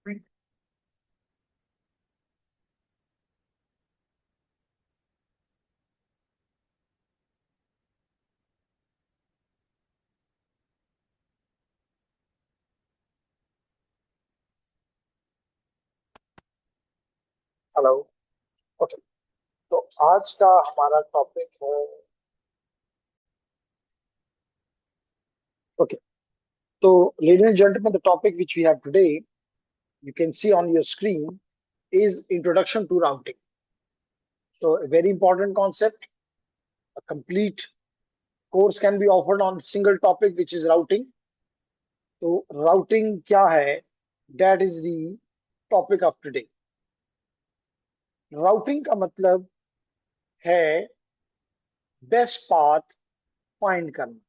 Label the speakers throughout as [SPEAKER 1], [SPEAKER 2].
[SPEAKER 1] Hello. Okay. तो आज का हमारा टॉपिक है। ओके। तो ladies and gentlemen, the topic which we have today, you can see on your screen, is introduction to routing. So a very important concept. A complete course can be offered on single topic, which is routing. तो routing क्या है? That is the topic of today. Routing का मतलब है best path find करना।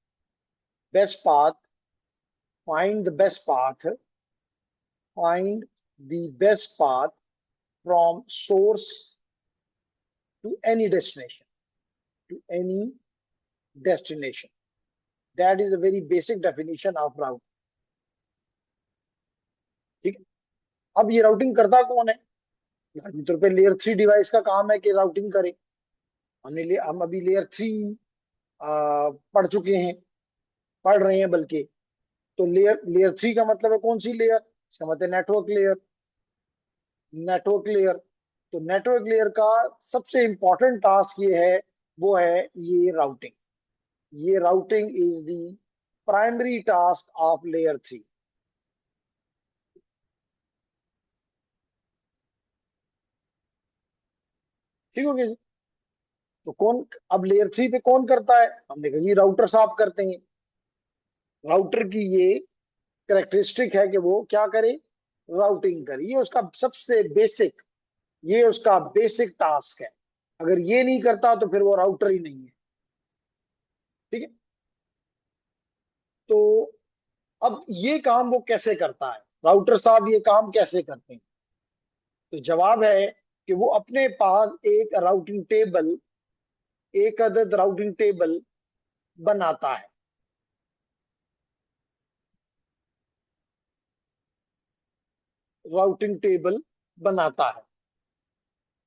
[SPEAKER 1] Best path, find the best path, find the best path from source to any destination, to any destination. That is a very basic definition of route. ठीक है। अब ये routing करता कौन है? लाजमी तौर पे लेयर 3 डिवाइस का काम है कि राउटिंग करे। हम अभी लेयर 3 पढ़ चुके हैं, पढ़ रहे हैं बल्कि। तो लेयर लेयर 3 का मतलब है कौन सी लेयर? इसका मतलब नेटवर्क लेयर। Network layer. तो नेटवर्क लेयर का सबसे इंपॉर्टेंट टास्क ये है, वो है ये राउटिंग। ये routing is the primary task of layer 3। ठीक हो गया जी। तो कौन, अब लेयर 3 पे कौन करता है? हमने कहा ये राउटर साहब करते हैं। राउटर की ये करेक्टरिस्टिक है कि वो क्या करे? राउटिंग करे। ये उसका सबसे बेसिक, ये उसका बेसिक टास्क है। अगर ये नहीं करता तो फिर वो राउटर ही नहीं है। ठीक है। तो अब ये काम वो कैसे करता है? राउटर साहब ये काम कैसे करते हैं? तो जवाब है कि वो अपने पास एक राउटिंग टेबल, एक अदद राउटिंग टेबल बनाता है। राउटिंग टेबल बनाता है।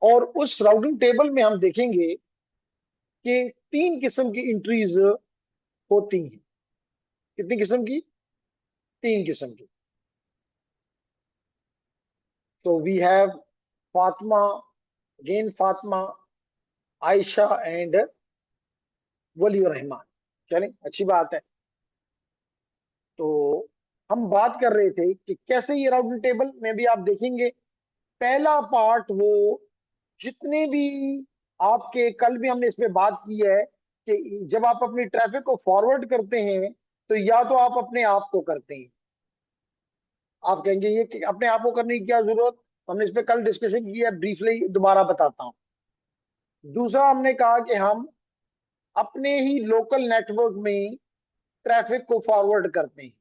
[SPEAKER 1] और उस राउटिंग टेबल में हम देखेंगे कि तीन किस्म की एंट्रीज होती हैं। कितनी किस्म की? तीन किस्म की। तो we have Fatima, again Fatima, Ayesha and Wali Rahman. चलें, अच्छी बात है। तो हम बात कर रहे थे कि कैसे ये राउटिंग टेबल में भी आप देखेंगे, पहला पार्ट वो जितने भी आपके, कल भी हमने इस पे बात की है कि जब आप अपनी ट्रैफिक को फॉरवर्ड करते हैं तो या तो आप अपने आप को करते हैं। आप कहेंगे ये कि अपने आप को करने की क्या जरूरत? हमने इस पे कल डिस्कशन किया, ब्रीफली दोबारा बताता हूं। दूसरा हमने कहा कि हम अपने ही लोकल नेटवर्क में ट्रैफिक को फॉरवर्ड करते हैं।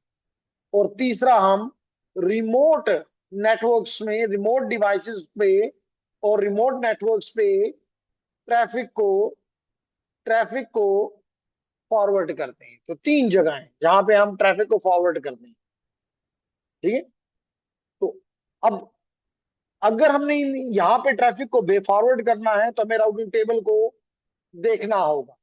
[SPEAKER 1] और तीसरा हम रिमोट नेटवर्क्स में, रिमोट डिवाइसेस पे और रिमोट नेटवर्क्स पे ट्रैफिक को ट्रैफिक को फॉरवर्ड करते हैं। तो तीन जगह हैं जहां पे हम ट्रैफिक को फॉरवर्ड करते हैं। ठीक है। तो अब अगर हमने यहाँ पे ट्रैफिक को बे फॉरवर्ड करना है तो हमें राउटिंग टेबल को देखना होगा।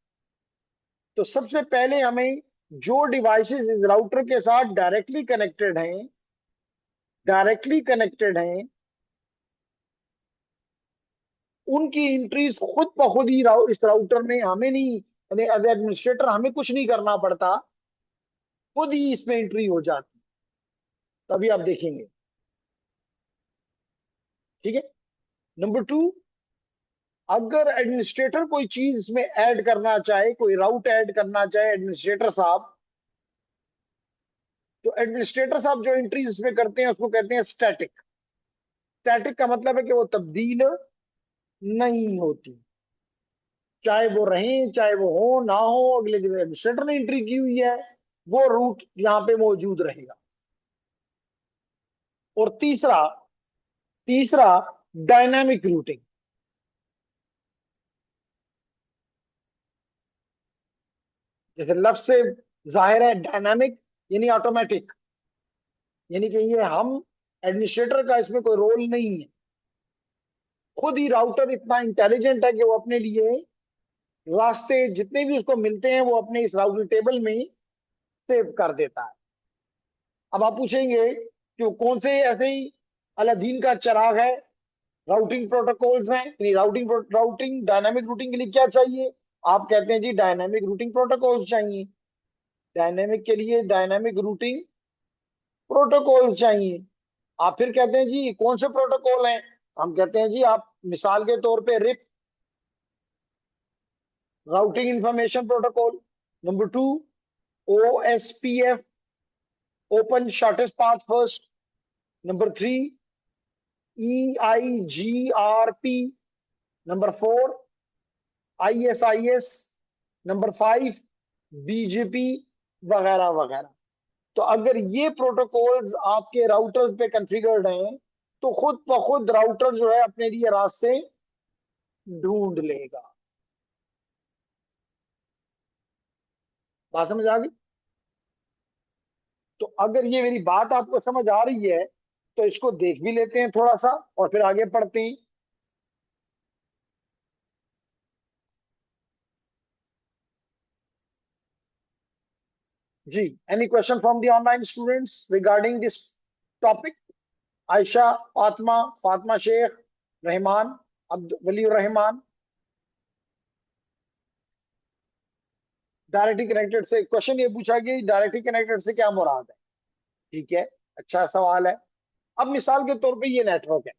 [SPEAKER 1] तो सबसे पहले हमें जो डिवाइसेस इस राउटर के साथ डायरेक्टली कनेक्टेड हैं, उनकी एंट्रीज खुद ब खुद ही इस राउटर में, हमें नहीं, यानी एज एडमिनिस्ट्रेटर हमें कुछ नहीं करना पड़ता, खुद ही इसमें एंट्री हो जाती। तभी आप देखेंगे। ठीक है। नंबर टू, अगर एडमिनिस्ट्रेटर कोई चीज इसमें ऐड करना चाहे, कोई राउट ऐड करना चाहे एडमिनिस्ट्रेटर साहब, तो एडमिनिस्ट्रेटर साहब जो एंट्रीज इसमें करते हैं उसको कहते हैं स्टैटिक। स्टैटिक का मतलब है कि वो तब्दील नहीं होती, चाहे वो रहें चाहे वो हो ना हो, अगले जो एडमिनिस्ट्रेटर ने एंट्री की हुई है वो रूट यहाँ पे मौजूद रहेगा। और तीसरा तीसरा डायनामिक रूटिंग। जैसे लफ्ज से जाहिर है, डायनामिक यानी ऑटोमेटिक, यानी कि ये हम एडमिनिस्ट्रेटर का इसमें कोई रोल नहीं है। खुद ही राउटर इतना इंटेलिजेंट है कि वो अपने लिए रास्ते जितने भी उसको मिलते हैं वो अपने इस राउटिंग टेबल में सेव कर देता है। अब आप पूछेंगे कि वो कौन से ऐसे ही अलादीन का चिराग है, राउटिंग प्रोटोकॉल्स हैं, राउटिंग डायनामिक रूटिंग के लिए क्या चाहिए? आप कहते हैं जी डायनामिक रूटिंग प्रोटोकॉल चाहिए। डायनामिक के लिए डायनामिक रूटिंग प्रोटोकॉल चाहिए। आप फिर कहते हैं जी कौन से प्रोटोकॉल हैं? हम कहते हैं जी आप मिसाल के तौर पे RIP, routing information protocol. Number two, OSPF, open shortest path first. Number three, EIGRP। Number four, ISIS। Number five, BGP, वगैरह वगैरह। तो अगर ये प्रोटोकॉल्स आपके राउटर पे कॉन्फ़िगर्ड हैं तो खुद ब खुद राउटर जो है अपने लिए रास्ते ढूंढ लेगा। बात समझ आ गई? तो अगर ये मेरी बात आपको समझ आ रही है तो इसको देख भी लेते हैं थोड़ा सा और फिर आगे पढ़ते हैं। जी, any question from the online students regarding this topic? Ayesha, Fatima, Fatima Shaikh, Rahman, Abd Wali Rahman. Directly connected से क्वेश्चन ये पूछा कि डायरेक्टली कनेक्टेड से क्या मुराद है? ठीक है, अच्छा सवाल है। अब मिसाल के तौर पे ये नेटवर्क है,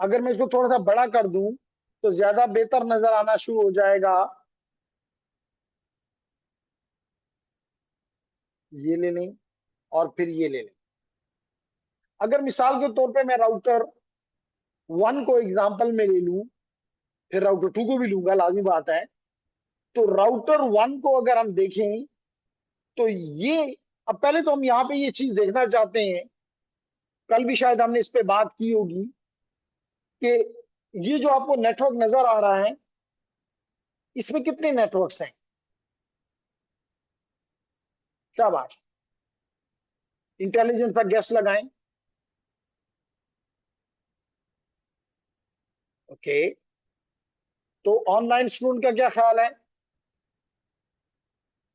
[SPEAKER 1] अगर मैं इसको थोड़ा सा बड़ा कर दूं तो ज्यादा बेहतर नजर आना शुरू हो जाएगा। ये ले लें और फिर ये ले लें। अगर मिसाल के तौर पे मैं राउटर वन को एग्जांपल में ले लूं, फिर राउटर टू को भी लूंगा, लाजमी बात है। तो राउटर वन को अगर हम देखें तो ये, अब पहले तो हम यहाँ पे ये चीज देखना चाहते हैं, कल भी शायद हमने इस पे बात की होगी, कि ये जो आपको नेटवर्क नजर आ रहा है इसमें कितने नेटवर्क्स हैं? क्या बात, इंटेलिजेंस का गेस लगाएं। ओके, तो ऑनलाइन स्टूडेंट का क्या ख्याल है?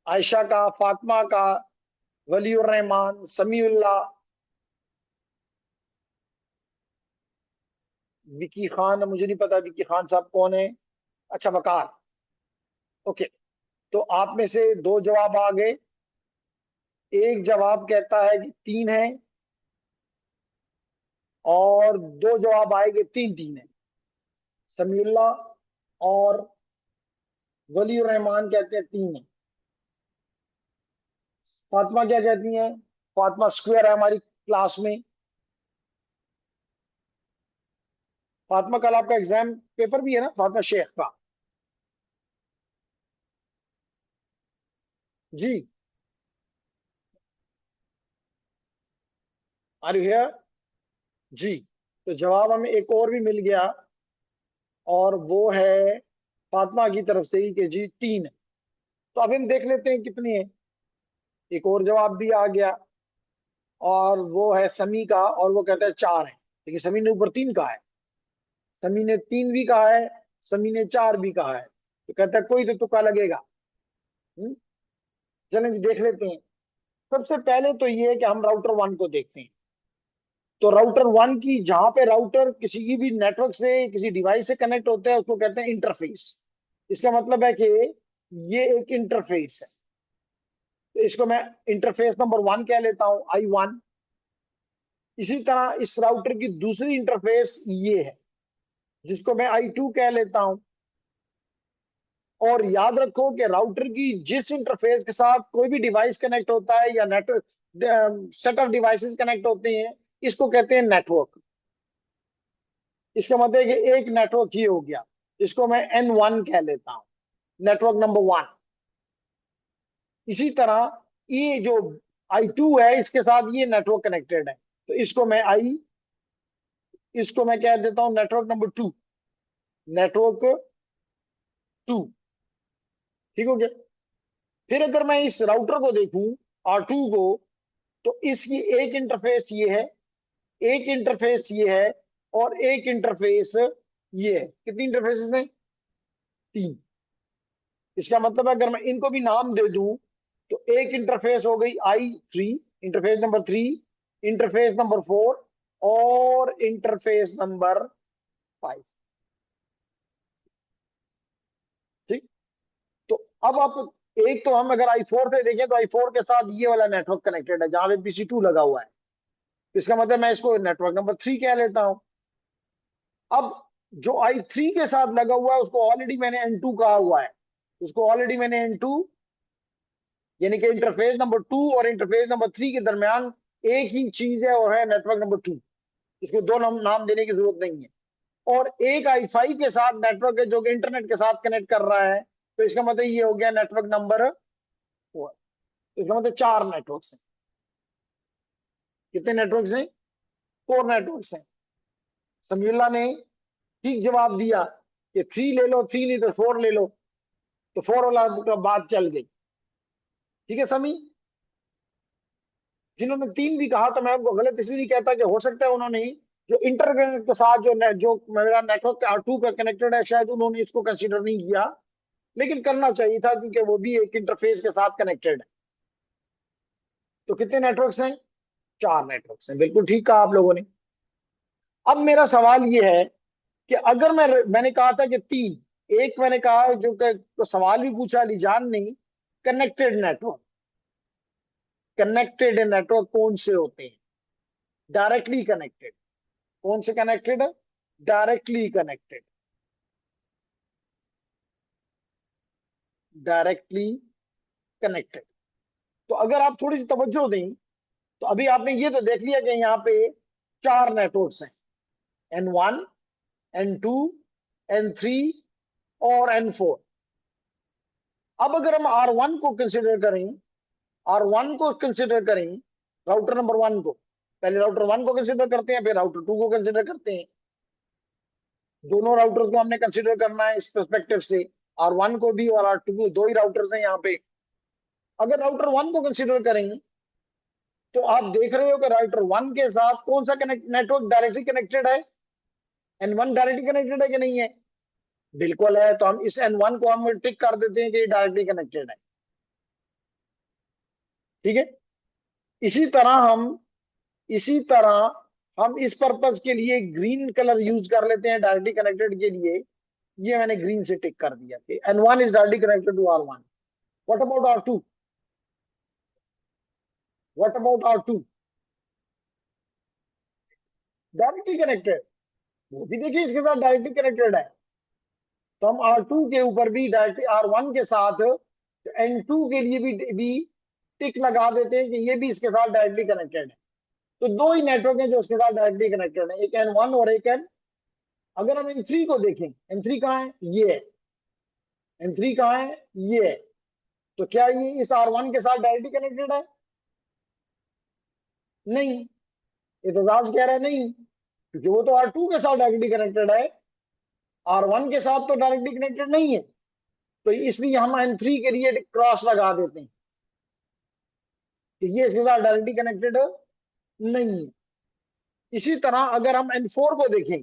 [SPEAKER 1] आयशा का, फातिमा का, वलीउर रहमान, समीउल्लाह, विकी खान, मुझे नहीं पता विकी खान साहब कौन है। अच्छा, वकार। ओके, तो आप में से दो जवाब आ गए। एक जवाब कहता है कि तीन है और दो जवाब आएंगे तीन तीन है। समीउल्लाह और वलीउर रहमान कहते हैं तीन है। फातिमा क्या कहती है? फातिमा स्क्वायर है हमारी क्लास में। फातिमा कल आपका एग्जाम पेपर भी है ना, फातिमा शेख का? जी, आर यू हियर? जी, तो जवाब हमें एक और भी मिल गया और वो है फातिमा की तरफ से ही कि जी तीन है। तो अब हम देख लेते हैं कितनी है। एक और जवाब भी आ गया और वो है समी का, और वो कहता है चार है, लेकिन समी ने ऊपर तीन कहा है। समी ने तीन भी कहा है, समी ने चार भी कहा है, तो कहता है कोई तो तुक्का लगेगा। हम्म, चलें जी देख लेते हैं। सबसे पहले तो ये है कि हम राउटर वन को देखते हैं। तो राउटर वन की, जहां पे राउटर किसी की भी नेटवर्क से किसी डिवाइस से कनेक्ट होता है उसको कहते हैं इंटरफेस। इसका मतलब है कि ये एक इंटरफेस है, तो इसको मैं इंटरफेस नंबर वन कह लेता हूं, I1। इसी तरह इस राउटर की दूसरी इंटरफेस ये है, जिसको मैं I2 कह लेता हूं। और याद रखो कि राउटर की जिस इंटरफेस के साथ कोई भी डिवाइस कनेक्ट होता है या network set of devices connect होते हैं, इसको कहते हैं नेटवर्क। इसका मतलब है कि एक नेटवर्क ये हो गया, इसको मैं N1 कह लेता हूं, नेटवर्क नंबर वन। इसी तरह ये जो I2 है इसके साथ ये नेटवर्क कनेक्टेड है, तो इसको मैं कह देता हूं network number two, network two. ठीक हो गया? फिर अगर मैं इस राउटर को देखूं, R2 को, तो इसकी एक इंटरफेस ये है, एक इंटरफेस ये है, और एक इंटरफेस ये है। कितनी इंटरफेसेस हैं? 3। इसका मतलब अगर मैं इनको भी नाम दे दूं तो एक इंटरफेस हो गई I3, interface number 3, interface number 4 और इंटरफेस नंबर 5। ठीक। तो अब आप, एक तो हम अगर I4 से देखें तो I4 के साथ ये वाला नेटवर्क कनेक्टेड है जहां पे PC2 लगा हुआ है। इसका मतलब मैं इसको नेटवर्क नंबर 3 कह लेता हूं। अब जो I3 के साथ लगा हुआ है उसको ऑलरेडी मैंने N2 कहा हुआ है, उसको ऑलरेडी मैंने N2, यानी कि इंटरफेस नंबर 2 और इंटरफेस नंबर 3 के दरमियान एक ही चीज है और है नेटवर्क नंबर 2। इसको दो नाम देने की जरूरत नहीं है। और एक I5 के साथ नेटवर्क है जो कि इंटरनेट के साथ कनेक्ट कर रहा है, तो इसका मतलब ये हो गया नेटवर्क नंबर 4। इसका मतलब 4 नेटवर्क हैं। कितने नेटवर्क हैं? 4 नेटवर्क हैं। समीउल्लाह ने ठीक जवाब दिया कि 3 ले लो, 3 नहीं तो 4 ले लो। तो 4 वाला का बात चल गई। ठीक है समी। जिन्होंने 3 भी कहा तो मैं उनको गलत इसलिए कहता कि हो सकता है उन्होंने जो इंटरनेट के साथ जो मेरा नेटवर्क R2 का कनेक्टेड है शायद उन्होंने इसको कंसीडर नहीं किया, लेकिन करना चाहिए था क्योंकि वो भी एक इंटरफेस के साथ कनेक्टेड है। तो कितने नेटवर्क्स हैं? 4 नेटवर्क्स हैं। बिल्कुल ठीक कहा आप लोगों ने। अब मेरा सवाल ये है कि अगर मैंने कहा था कि 3, एक मैंने कहा जो तो सवाल भी पूछा अलीजान ने, कनेक्टेड नेटवर्क। कनेक्टेड नेटवर्क कौन से होते हैं? Directly connected. कौन से कनेक्टेड है? Directly connected. Directly connected. तो अगर आप थोड़ी सी तवज्जो दें तो अभी आपने ये तो देख लिया कि यहाँ पे 4 नेटवर्क्स हैं, N1, N2, N3 और N4। अब अगर हम R1 को कंसिडर करें, R1 को कंसिडर करें, राउटर नंबर 1 को, पहले राउटर 1 को कंसिडर करते हैं फिर राउटर 2 को कंसिडर करते हैं। दोनों राउटर को हमने कंसिडर करना है इस पर्सपेक्टिव से, R1 को भी और R2 को, दो ही राउटर्स हैं यहाँ पे। अगर राउटर 1 को कंसिडर करें तो आप देख रहे हो कि राउटर 1 के साथ कौन सा नेटवर्क डायरेक्टली कनेक्टेड है? N1 डायरेक्टली कनेक्टेड है कि नहीं है? बिल्कुल है। तो हम इस N1 को हम टिक कर देते हैं कि ये डायरेक्टली कनेक्टेड है। ठीक है। इसी तरह हम इसी तरह हम इस पर्पज के लिए ग्रीन कलर यूज कर लेते हैं डायरेक्टली कनेक्टेड के लिए। ये मैंने ग्रीन से टिक कर दिया कि N1 is directly connected to R1। What about R2? What about R2? Directly connected. वो भी देखिए इसके साथ डायरेक्टली कनेक्टेड है। तो हम R2 के ऊपर भी डायरेक्टली R1 के साथ N2 के लिए भी टिक लगा देते हैं कि ये भी इसके साथ डायरेक्टली कनेक्टेड है। तो दो ही नेटवर्क हैं जो इसके साथ डायरेक्टली कनेक्टेड है, एक N1 और एक N। अगर हम N3 को देखें, N3 कहाँ है? ये है। N3 कहाँ है? ये है। तो क्या ये इस R1 के साथ डायरेक्टली कनेक्टेड है? नहीं। एतजाज कह रहा है नहीं, क्योंकि वो तो R2 के साथ डायरेक्टली कनेक्टेड है, R1 के साथ तो डायरेक्टली कनेक्टेड नहीं है। तो इसलिए हम N3 के लिए क्रॉस लगा देते हैं कि ये इसके साथ डायरेक्टली कनेक्टेड नहीं है। इसी तरह अगर हम N4 को देखें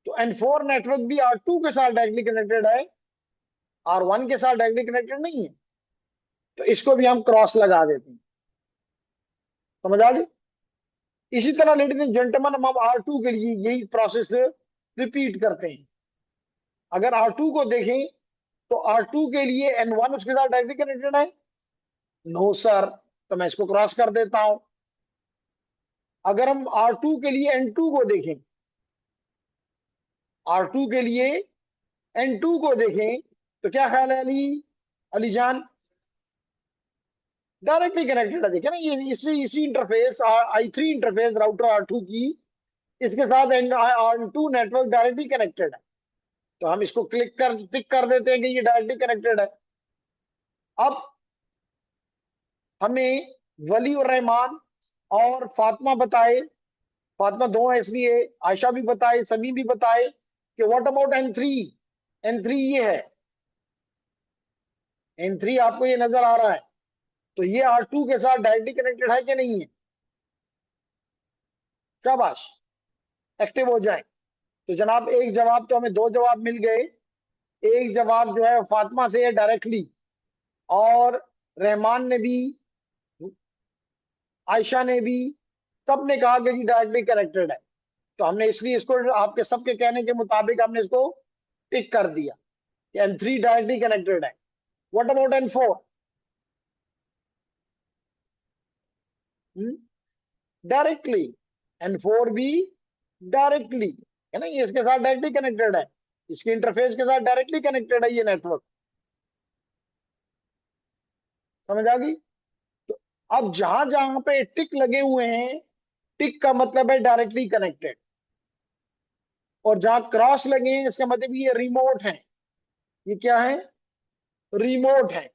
[SPEAKER 1] तो N4 नेटवर्क भी R2 के साथ डायरेक्टली कनेक्टेड है, R1 के साथ डायरेक्टली कनेक्टेड नहीं है। तो इसको भी हम क्रॉस लगा देते हैं। समझ आ गई? इसी तरह लेडीज एंड जेंटलमैन हम R2 के लिए यही प्रोसेस रिपीट करते हैं। अगर R2 को देखें तो R2 के लिए N1 उसके साथ डायरेक्टली कनेक्टेड है? No sir. तो मैं इसको क्रॉस कर देता हूं। अगर हम R2 के लिए N2 को देखें, R2 के लिए N2 को देखें तो क्या ख्याल है अली जान? डायरेक्टली कनेक्टेड है। देखे ना, ये इसी interface I3 interface router R2 की, इसके साथ R2 नेटवर्क डायरेक्टली कनेक्टेड है। तो हम इसको टिक कर देते हैं कि ये डायरेक्टली कनेक्टेड है। अब हमें वली और रहमान और फातिमा बताए, फातिमा दो है इसलिए, आयशा भी बताए, समी भी बताए कि व्हाट अबाउट N3? N3 ये है। N3 आपको ये नजर आ रहा है। तो ये R2 के साथ डायरेक्टली कनेक्टेड है कि नहीं है? शाबाश, एक्टिव हो जाए। तो जनाब एक जवाब तो हमें, दो जवाब मिल गए। एक जवाब जो है फातिमा से है डायरेक्टली, और रहमान ने भी, आयशा ने भी, सबने कहा कि डायरेक्टली कनेक्टेड है। तो हमने इसलिए इसको आपके सबके कहने के मुताबिक हमने इसको टिक कर दिया कि N3 डायरेक्टली कनेक्टेड है। What about N4? Directly. N4 भी डायरेक्टली, है ना, ये इसके साथ डायरेक्टली कनेक्टेड है, इसके इंटरफेस के साथ डायरेक्टली कनेक्टेड है ये नेटवर्क। समझ आ गई? तो अब जहां जहां पे टिक लगे हुए हैं, टिक का मतलब है डायरेक्टली कनेक्टेड, और जहां क्रॉस लगे हैं इसका मतलब ये रिमोट है। ये क्या है? रिमोट है।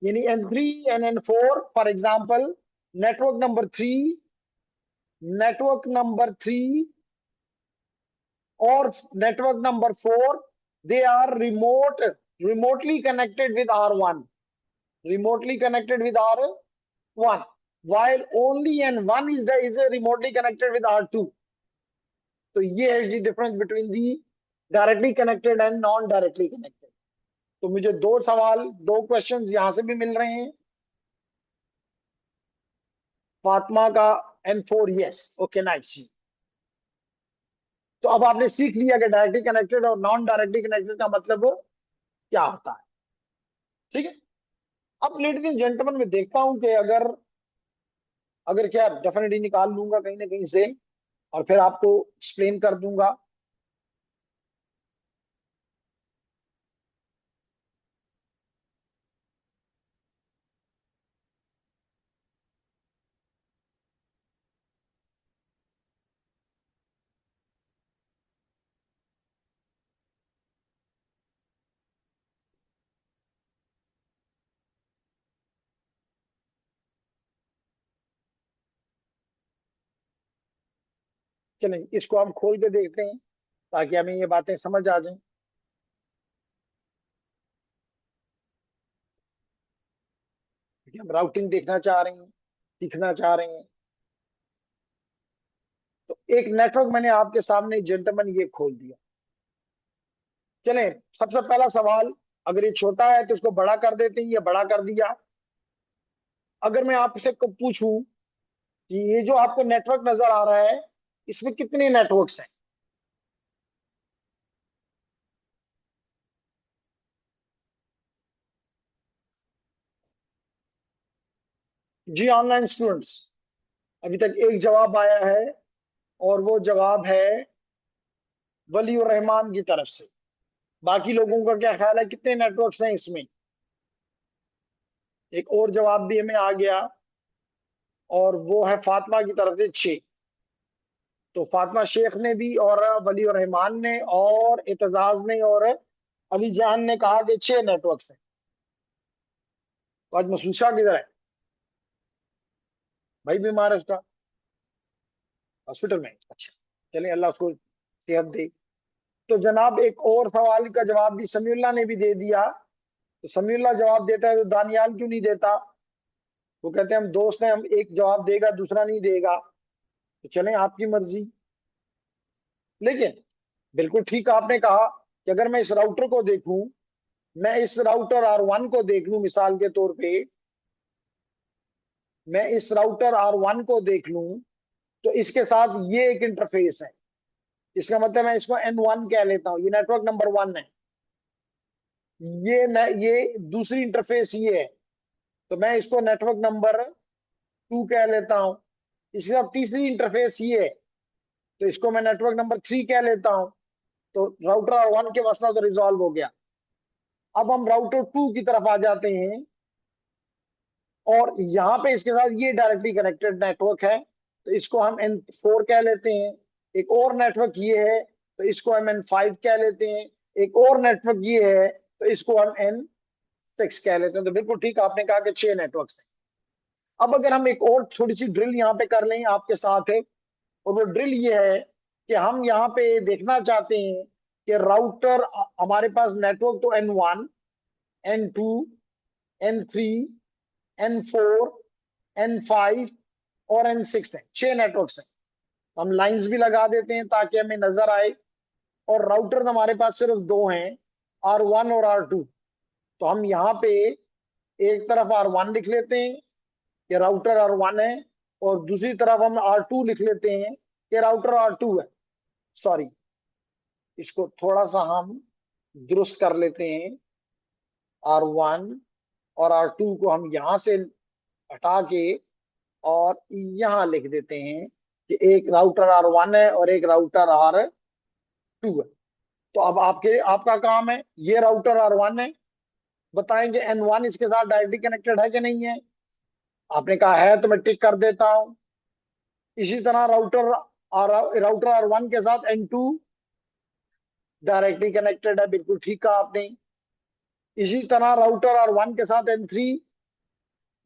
[SPEAKER 1] यानी N3 and N4 for example, network number 3 और network number 4, they are remotely connected with R1, remotely connected with R1, while only N1 is remotely connected with R2. तो ये है जी difference between the directly connected and non directly connected. तो मुझे दो सवाल, दो क्वेश्चंस यहां से भी मिल रहे हैं। फातिमा का N4, यस, ओके, नाइस जी। तो अब आपने सीख लिया कि डायरेक्टली कनेक्टेड और नॉन डायरेक्टली कनेक्टेड का मतलब क्या होता है। ठीक है। अब लेडीज एंड जेंटलमैन मैं देखता हूं कि अगर अगर क्या डेफिनेटली निकाल लूंगा कहीं ना कहीं से, और फिर आपको एक्सप्लेन कर दूंगा। चलें इसको हम खोल के देखते हैं ताकि हमें ये बातें समझ आ जाएं। क्योंकि हम राउटिंग देखना चाह रहे हैं, सीखना चाह रहे हैं। तो एक नेटवर्क मैंने आपके सामने जेंटलमैन ये खोल दिया। चलें, सबसे पहला सवाल, अगर ये छोटा है तो इसको बड़ा कर देते हैं, ये बड़ा कर दिया। अगर मैं आपसे को पूछूं कि ये जो आपको नेटवर्क नजर आ रहा है, इसमें कितने नेटवर्क्स हैं? जी ऑनलाइन स्टूडेंट्स, अभी तक एक जवाब आया है, और वो जवाब है वली और रहमान की तरफ से। बाकी लोगों का क्या ख्याल है, कितने नेटवर्क्स हैं इसमें? एक और जवाब भी हमें आ गया, और वो है फातिमा की तरफ से 6। तो फातिमा शेख ने भी, और वली और रहमान ने, और एतजाज ने, और अली जान ने कहा कि 6 नेटवर्क्स हैं। तो आज मसूसा किधर है? भाई बीमार है उसका, हॉस्पिटल में, अच्छा। चलिए अल्लाह उसको सेहत दे। तो जनाब एक और सवाल का जवाब भी समीउल्लाह ने भी दे दिया। तो समीउल्लाह जवाब देता है तो दानियाल क्यों नहीं देता? वो कहते हैं हम दोस्त हैं, हम एक जवाब देगा दूसरा नहीं देगा। तो चलें आपकी मर्जी। लेकिन बिल्कुल ठीक आपने कहा कि अगर मैं इस राउटर को देखूं, मैं इस राउटर R1 को देख लूं मिसाल के तौर पे, मैं इस राउटर R1 को देख लूं, तो इसके साथ ये एक इंटरफेस है। इसका मतलब मैं इसको N1 कह लेता हूं, ये नेटवर्क नंबर 1 है। ये दूसरी इंटरफेस ये है, तो मैं इसको नेटवर्क नंबर 2 कह लेता हूं। इसके साथ तीसरी इंटरफेस ये है, तो इसको मैं नेटवर्क नंबर 3 कह लेता हूं। तो राउटर R1 के मसला तो रिजॉल्व हो गया। अब हम राउटर 2 की तरफ आ जाते हैं, और यहाँ पे इसके साथ ये डायरेक्टली कनेक्टेड नेटवर्क है, तो इसको हम N4 कह लेते हैं। एक और नेटवर्क ये है, तो इसको हम N5 कह लेते हैं। एक और नेटवर्क ये है, तो इसको हम N6 कह लेते हैं। तो बिल्कुल ठीक आपने कहा कि 6 नेटवर्क हैं। अब अगर हम एक और थोड़ी सी ड्रिल यहाँ पे कर लें आपके साथ है, और वो ड्रिल ये है कि हम यहाँ पे देखना चाहते हैं कि राउटर, हमारे पास नेटवर्क तो N1, N2, N3, N4, N5 और N6 है, 6 नेटवर्क्स हैं। हम लाइंस भी लगा देते हैं ताकि हमें नजर आए। और राउटर हमारे पास सिर्फ दो हैं, R1 और R2। तो हम यहाँ पे एक तरफ R1 लिख लेते हैं, ये राउटर R1 है, और दूसरी तरफ हम R2 लिख लेते हैं, ये राउटर R2 है। सॉरी, इसको थोड़ा सा हम दुरुस्त कर लेते हैं। R1 और R2 को हम यहां से हटा के और यहां लिख देते हैं कि एक राउटर R1 है और एक राउटर R2 है। तो अब आपका काम है, ये राउटर R1 है, बताएंगे N1 इसके साथ डायरेक्टली कनेक्टेड है कि नहीं है। आपने कहा है तो मैं टिक कर देता हूं। इसी तरह राउटर R1 के साथ N2 डायरेक्टली कनेक्टेड है, बिल्कुल ठीक कहा आपने। इसी तरह राउटर R1 के साथ N3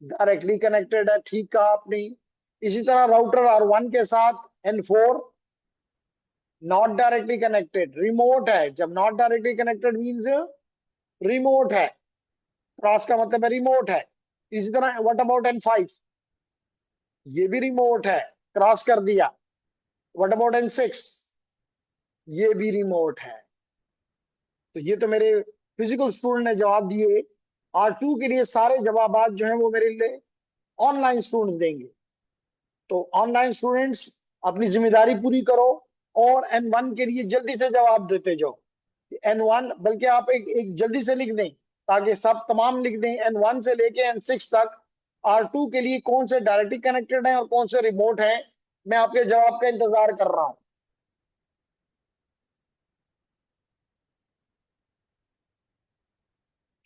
[SPEAKER 1] डायरेक्टली कनेक्टेड है, ठीक कहा आपने। इसी तरह राउटर R1 के साथ N4 not directly connected, remote है। जब not directly connected means remote है, क्रॉस का मतलब है रिमोट है। इसी तरह व्हाट अबाउट N5, ये भी रिमोट है, क्रॉस कर दिया। व्हाट अबाउट N6, ये भी रिमोट है। तो ये तो मेरे फिजिकल स्टूडेंट ने जवाब दिए। R2 के लिए सारे जवाब जो हैं वो मेरे लिए ऑनलाइन स्टूडेंट्स देंगे। तो ऑनलाइन स्टूडेंट्स अपनी जिम्मेदारी पूरी करो और N1 के लिए जल्दी से जवाब देते जाओ। N1 बल्कि आप एक जल्दी से लिख दें ताकि सब तमाम लिख दें, N1 से लेके N6 तक R2 के लिए कौन से डायरेक्टली कनेक्टेड हैं और कौन से रिमोट हैं। मैं आपके जवाब का इंतजार कर रहा हूं।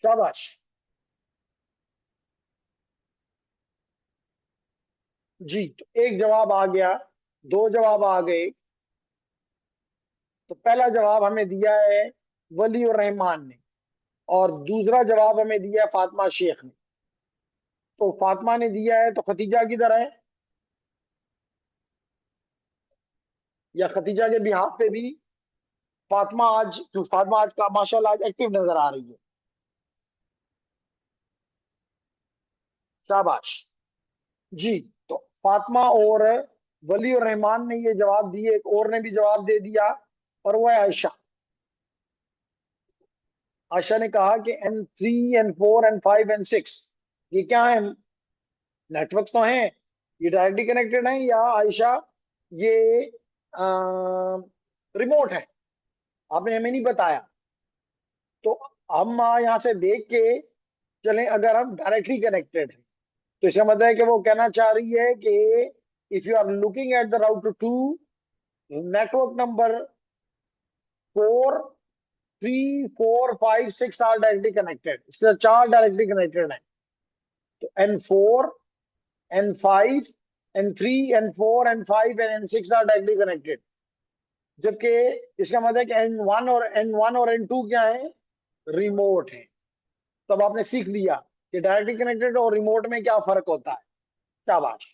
[SPEAKER 1] शाबाश। जी, तो एक जवाब आ गया, दो जवाब आ गए। तो पहला जवाब हमें दिया है वली और रहमान ने, और दूसरा जवाब हमें दिया है फातिमा शेख ने। तो फातिमा ने दिया है, तो खतीजा किधर है? या खतीजा के बिहाफ पे भी फातिमा आज का माशाल्लाह आज एक्टिव नजर आ रही है। शाबाश। जी, तो फातिमा और वली और रहमान ने ये जवाब दिए, एक और ने भी जवाब दे दिया, और वो है आयशा। आयशा ने कहा कि N3, N4, N5, N6 ये क्या है, नेटवर्क तो हैं, ये डायरेक्टली कनेक्टेड हैं, या आयशा ये रिमोट है, आपने हमें नहीं बताया। तो हम यहाँ से देख के चलें, अगर हम डायरेक्टली कनेक्टेड हैं तो इसका मतलब है कि वो कहना चाह रही है कि if you are looking at the router two, network number 4, 3, 4, 5, 6 are directly connected, इससे चार डायरेक्टली कनेक्टेड है। तो N4, N5, N3, N4, N5 and N6 are directly connected. जबकि इसका मतलब है कि N1 और N2 क्या है, रिमोट है। तब आपने सीख लिया कि डायरेक्टली कनेक्टेड और रिमोट में क्या फर्क होता है। शाबाश।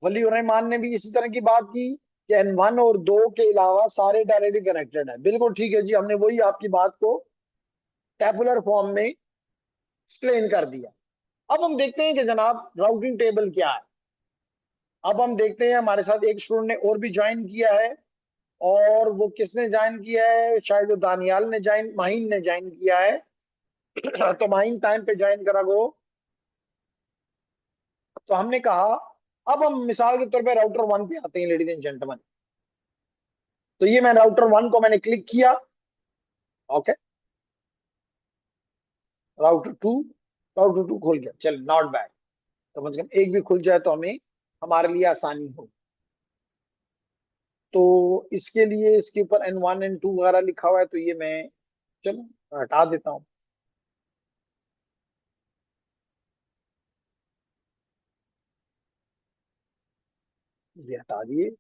[SPEAKER 1] वली और रहमान ने भी इसी तरह की बात की कि N1 और 2 के अलावा सारे डायरेक्टली कनेक्टेड है। बिल्कुल ठीक है जी, हमने वही आपकी बात को टेबुलर फॉर्म में एक्सप्लेन कर दिया। अब हम देखते हैं कि जनाब राउटिंग टेबल क्या है। अब हम देखते हैं, हमारे साथ एक स्टूडेंट ने और भी ज्वाइन किया है, और वो किसने ज्वाइन किया है, शायद वो दानियाल ने ज्वाइन, माहीन ने ज्वाइन किया है। तो माहीन टाइम पे ज्वाइन करा गो। तो हमने कहा, अब हम मिसाल के तौर पे राउटर 1 पे आते हैं लेडीज एंड जेंटलमैन। तो ये मैं राउटर 1 को मैंने क्लिक किया। ओके, राउटर 2, राउटर 2 खुल गया, चल नॉट बैड। तो कम से कम एक भी खुल जाए तो हमें, हमारे लिए आसानी हो। तो इसके लिए इसके ऊपर N1 N2 वगैरह लिखा हुआ है, तो ये मैं, चलो हटा देता हूँ। ये हटा दिए,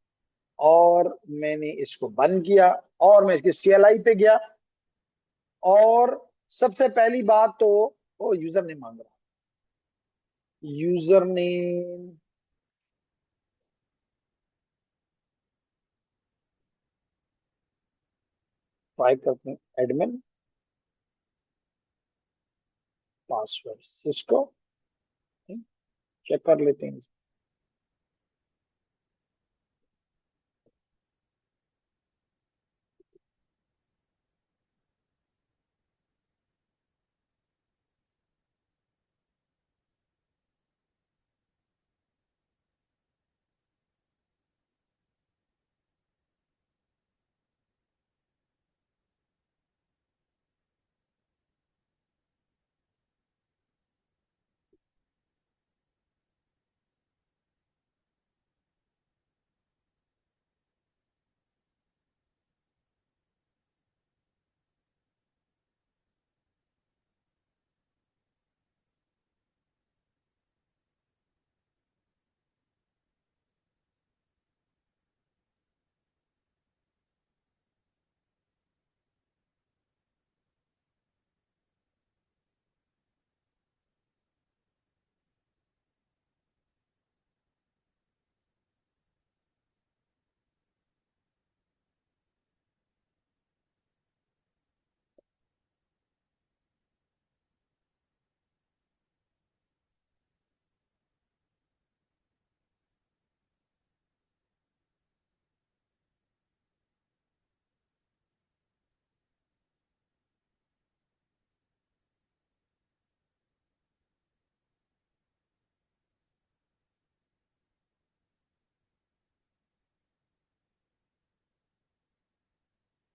[SPEAKER 1] और मैंने इसको बंद किया, और मैं इसके CLI पे गया। और सबसे पहली बात तो, ओ यूजर नेम मांग रहा, यूजर नेम, टाइप करते हैं एडमिन, पासवर्ड सिस्को, चेक कर लेते हैं।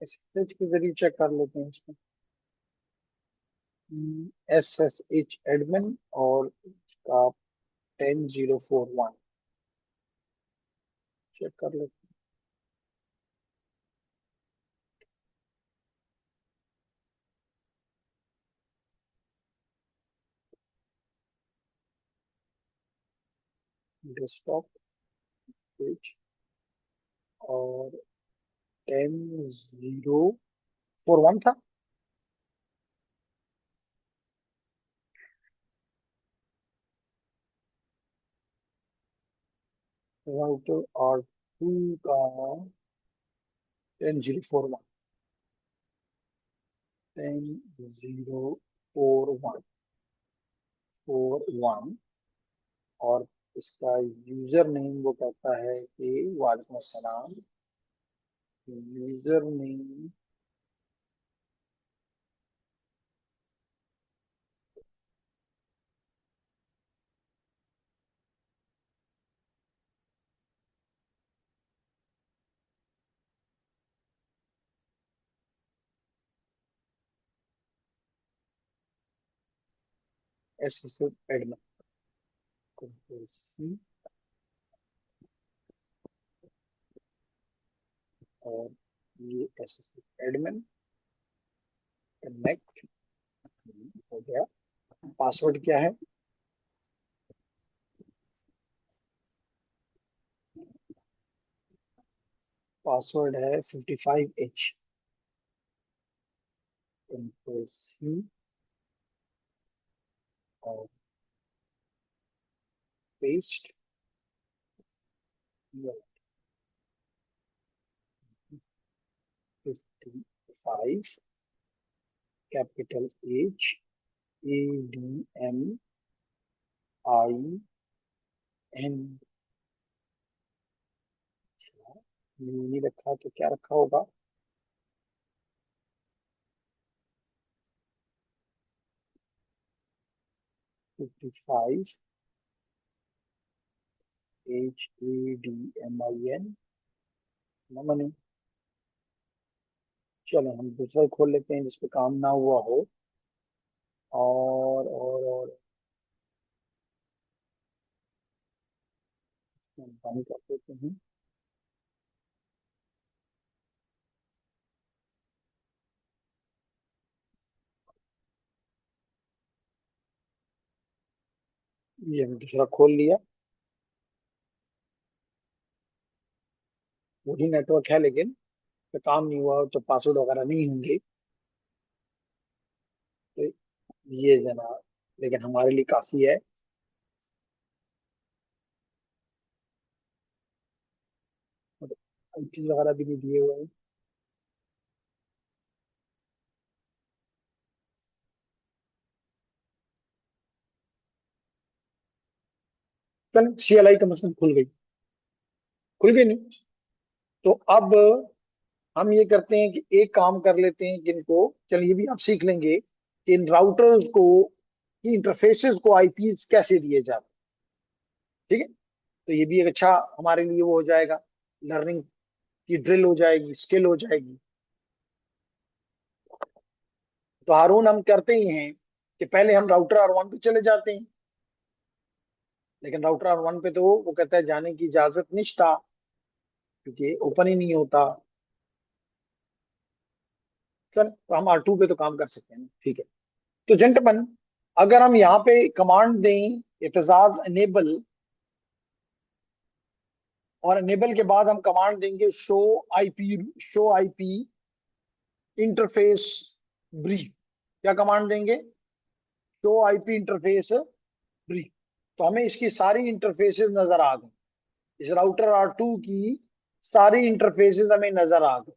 [SPEAKER 1] SSH के जरिए चेक कर लेते हैं इसको। SSH एडमिन और इसका 10041 चेक कर लेते हैं। डेस्कटॉप पेज और 10041 था। राउटर और टू का 1004 और इसका यूजर नेम वो कहता है कि वालेकुम अस्सलाम। User name SSH admin, control C और ये SSH एडमिन कनेक्ट हो गया। पासवर्ड क्या है? पासवर्ड है 55H। कंट्रोल सी और पेस्ट 55 कैपिटल ADMIN। नहीं रखा तो क्या रखा होगा? 55 HADMIN मनी। चलो हम दूसरा खोल लेते हैं जिसपे काम ना हुआ हो। और हम बंद कर देते हैं। ये हम दूसरा खोल लिया। वही नेटवर्क है लेकिन तो काम नहीं हुआ तो पासवर्ड वगैरह नहीं होंगे। तो ये जनाब, लेकिन हमारे लिए काफी है। आईपी वगैरह भी नहीं दिए हुए हैं। CLI का मतलब खुल गई नहीं। तो अब हम ये करते हैं कि एक काम कर लेते हैं कि इनको, चलिए भी आप सीख लेंगे कि इन राउटर्स को, कि इंटरफेसेस को आईपीज कैसे दिए जाते हैं। ठीक है, तो ये भी एक अच्छा हमारे लिए वो हो जाएगा, लर्निंग की ड्रिल हो जाएगी, स्किल हो जाएगी। तो हारून हम करते ही हैं कि पहले हम राउटर R1 पे चले जाते हैं, लेकिन राउटर R1 पे तो वो कहता है जाने की इजाजत नहीं था, क्योंकि ओपन ही नहीं होता। चल, तो हम R2 पे तो काम कर सकते हैं, ठीक है। तो जेंटलमैन, अगर हम यहाँ पे कमांड दें एतजाज एनेबल, और एनेबल के बाद हम कमांड देंगे शो आईपी इंटरफेस ब्रीफ। क्या कमांड देंगे? Show IP interface brief. तो हमें इसकी सारी इंटरफेसेस नजर आ गई, इस राउटर R2 की सारी इंटरफेसेस हमें नजर आ गई।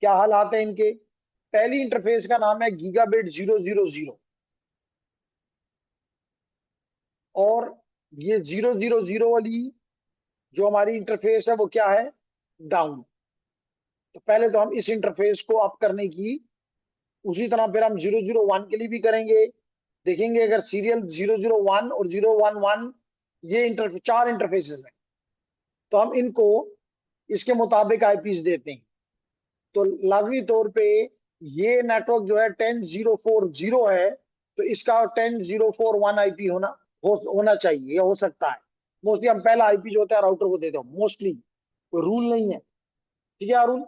[SPEAKER 1] क्या हालात है इनके? पहली इंटरफेस का नाम है गीगाबिट 000, और ये 000 वाली जो हमारी इंटरफेस है वो क्या है? डाउन। तो पहले तो हम इस इंटरफेस को अप करने की, उसी तरह फिर हम 001 के लिए भी करेंगे। देखेंगे अगर सीरियल 001 और 011, ये चार इंटरफेसेस हैं, तो हम इनको इसके मुताबिक आईपीस देते हैं। तो लाजमी तौर पे ये नेटवर्क जो है 10040 है, तो इसका 10041 आईपी होना चाहिए या हो सकता है। मोस्टली हम पहला आईपी जो होता है राउटर को देते हैं, मोस्टली कोई रूल नहीं है। ठीक है अरुण?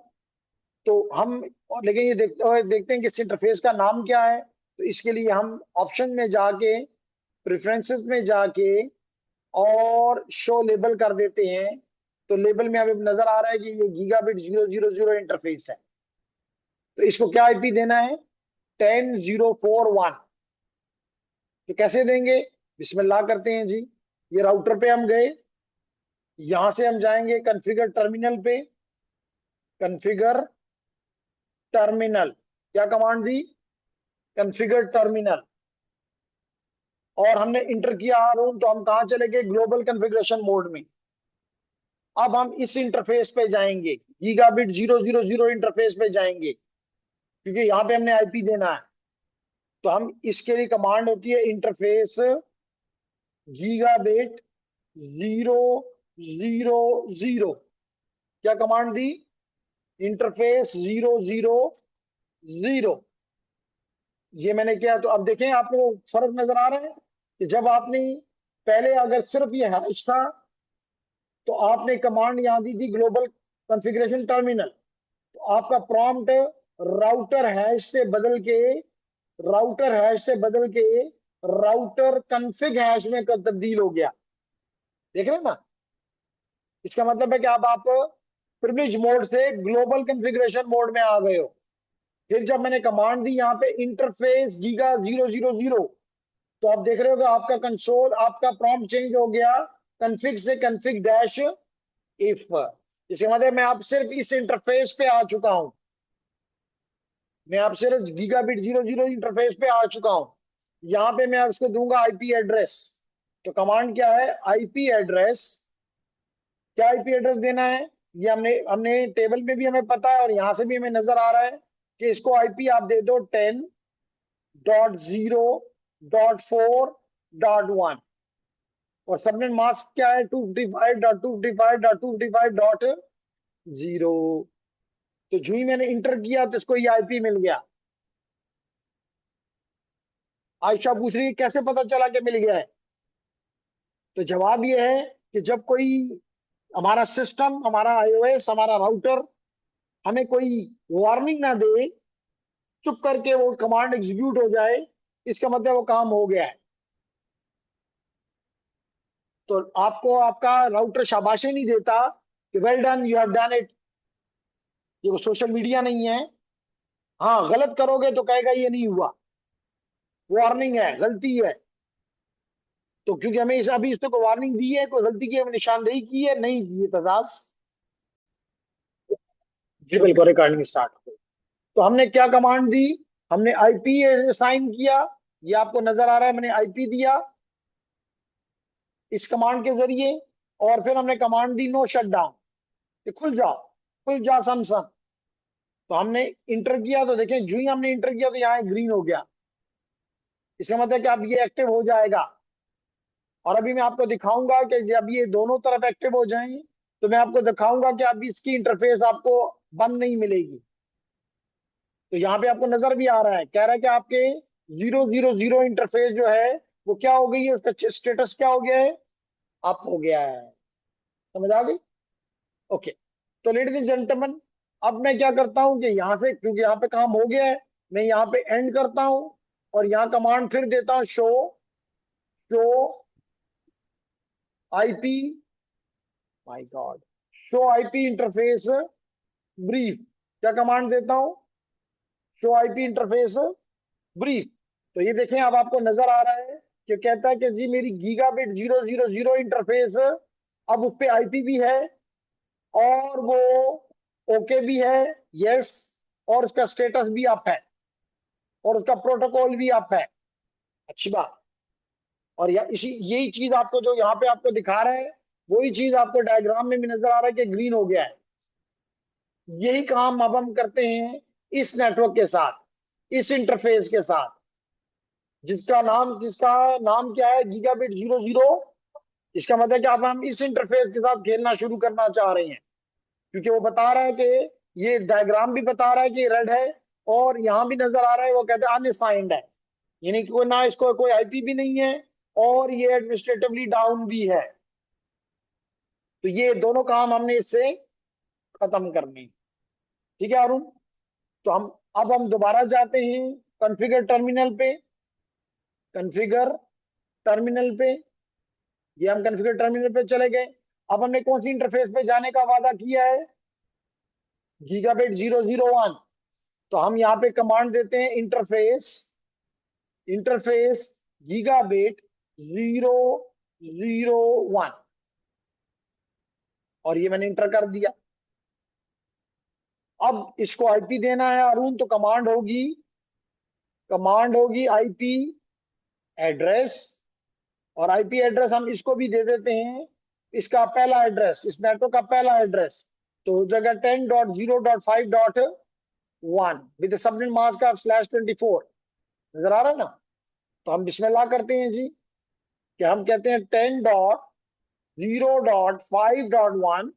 [SPEAKER 1] तो हम, और लेकिन ये देखते हैं कि इस इंटरफेस का नाम क्या है। तो इसके लिए हम ऑप्शन में जाके, प्रेफरेंसेस में जाके, और शो लेबल कर देते हैं। तो लेबल में हमें नजर आ रहा है कि ये गीगाबिट 000 इंटरफेस है। तो इसको क्या आईपी देना है? 10041। तो कैसे देंगे? बिस्मिल्लाह करते हैं जी। ये राउटर पे हम गए, यहां से हम जाएंगे कॉन्फ़िगर टर्मिनल पे। कॉन्फ़िगर टर्मिनल, क्या कमांड दी? Configure terminal. और हमने इंटर किया रूम, तो हम कहां चले गए? ग्लोबल कॉन्फ़िगरेशन मोड में। अब हम इस इंटरफेस पे जाएंगे, गीगाबिट 000 इंटरफेस पे जाएंगे, क्योंकि यहाँ पे हमने आईपी देना है। तो हम इसके लिए कमांड होती है इंटरफेस गीगाबिट 000। क्या कमांड दी? इंटरफेस 000। ये मैंने किया। तो अब देखें, आपको फर्क नजर आ रहा है कि जब आपने पहले अगर सिर्फ ये हैश था, तो आपने कमांड यहां दी थी ग्लोबल कॉन्फ़िगरेशन टर्मिनल, तो आपका प्रॉम्प्ट राउटर हैश से बदल के राउटर हैश से बदल के राउटर कन्फिग हैश में तब्दील हो गया। देख रहे हैं ना? इसका मतलब है कि अब आप प्रिविलेज मोड से ग्लोबल कॉन्फ़िगरेशन मोड में आ गए हो। फिर जब मैंने कमांड दी यहाँ पे इंटरफेस गीगा 000, तो आप देख रहे हो कि आपका कंसोल, आपका प्रॉम्प्ट चेंज हो गया, कन्फिग से कन्फिग डैश इफ। इसके मतलब मैं आप सिर्फ इस इंटरफेस पे आ चुका हूं, मैं आप सिर्फ गीगाबिट 000 इंटरफेस पे आ चुका हूं। यहां पे मैं उसको दूंगा आईपी एड्रेस। तो कमांड क्या है? IP address. क्या आईपी एड्रेस देना है? ये हमने हमने टेबल में भी हमें पता है, और यहां से भी हमें नजर आ रहा है कि इसको आईपी आप दे दो 10.0.4.1, और सबनेट मास्क क्या है? 255.255.255.0। तो जो ही मैंने इंटर किया तो इसको ये आईपी मिल गया। आयशा पूछ रही है कैसे पता चला कि मिल गया है? तो जवाब ये है कि जब कोई हमारा सिस्टम, हमारा आईओएस, हमारा राउटर हमें कोई वार्निंग ना दे, चुप करके वो कमांड एग्जीक्यूट हो जाए, इसका मतलब वो काम हो गया है। तो आपको आपका राउटर शाबाशी नहीं देता कि well done, you have done it. ये सोशल मीडिया नहीं है। हाँ, गलत करोगे तो कहेगा ये नहीं हुआ, वार्निंग है, गलती है। तो क्योंकि हमें अभी इसको वार्निंग दी है, कोई गलती की, हमें निशानदेही की है, नहीं की है तजाज। जी बिल्कुल, रिकॉर्डिंग स्टार्ट हो गई। तो हमने क्या कमांड दी? हमने आईपी असाइन किया। ये आपको नजर आ रहा है, मैंने आईपी दिया। इस कमांड के जरिए, और फिर हमने कमांड दी नो शट डाउन, खुल जाओ, खुल जा सम। तो हमने इंटर किया, तो देखें जो ही हमने इंटर किया तो यहाँ ग्रीन हो गया। इसका मतलब कि अब ये एक्टिव हो जाएगा। और अभी मैं आपको दिखाऊंगा कि जब ये दोनों तरफ एक्टिव हो जाएं तो मैं आपको दिखाऊंगा कि अभी इसकी इंटरफेस आपको बंद नहीं मिलेगी। तो यहाँ पे आपको नजर भी आ रहा है, कह रहा है कि आपके 000 इंटरफेस जो है वो क्या हो गई है, उसका स्टेटस क्या हो गया है, अप हो गया है। समझ आ गई? ओके। तो लेडीज एंड जेंटलमैन, अब मैं क्या करता हूं कि यहां से, क्योंकि यहाँ पे काम हो गया है, मैं यहाँ पे एंड करता हूं और यहाँ कमांड फिर देता हूं show show IP, my God, show IP interface brief. क्या कमांड देता हूं? Show IP interface brief. तो ये देखें, अब आपको नजर आ रहा है कि कहता है कि जी मेरी गीगाबिट 000 इंटरफेस, अब उस पे आईपी भी है और वो ओके भी है, यस, और उसका स्टेटस भी अप है और उसका प्रोटोकॉल भी अप है। अच्छी बात। और इसी यही चीज आपको जो यहाँ पे आपको दिखा रहा है, वही चीज आपको डायग्राम में भी नजर आ रहा है कि ग्रीन हो गया है। यही काम अब हम करते हैं इस नेटवर्क के साथ, इस इंटरफेस के साथ, जिसका नाम क्या है, गीगाबिट 00। इसका मतलब कि अब हम इस इंटरफेस के साथ खेलना शुरू करना चाह रहे हैं, क्योंकि वो बता रहा है कि ये डायग्राम भी बता रहा है कि रेड है, और यहां भी नजर आ रहा है वो कहते हैं अनसाइंड है, यानी कि कोई ना, इसको कोई आईपी भी नहीं है और ये एडमिनिस्ट्रेटिवली डाउन भी है। तो ये दोनों काम हमने इससे खत्म करने हैं। ठीक है अरुण? तो हम दोबारा जाते हैं कॉन्फ़िगर टर्मिनल पे, कॉन्फ़िगर टर्मिनल पे, ये हम कॉन्फ़िगर टर्मिनल पे चले गए। अब हमने कौन सी इंटरफेस पे जाने का वादा किया है? गीगाबिट 001। तो हम यहाँ पे कमांड देते हैं इंटरफेस, इंटरफेस गीगाबिट 001, और ये मैंने इंटर कर दिया। अब इसको आईपी देना है अरुण, तो कमांड होगी आईपी एड्रेस, और आईपी एड्रेस हम इसको भी दे देते हैं, इसका पहला एड्रेस, इस नेटवर्क का पहला एड्रेस। तो हो जाएगा 10.0.5.1 विद सबनेट मास्क का /24। नजर आ रहा है ना? तो हम बिस्मिल्लाह करते हैं जी, कि हम कहते हैं 10.0.5.1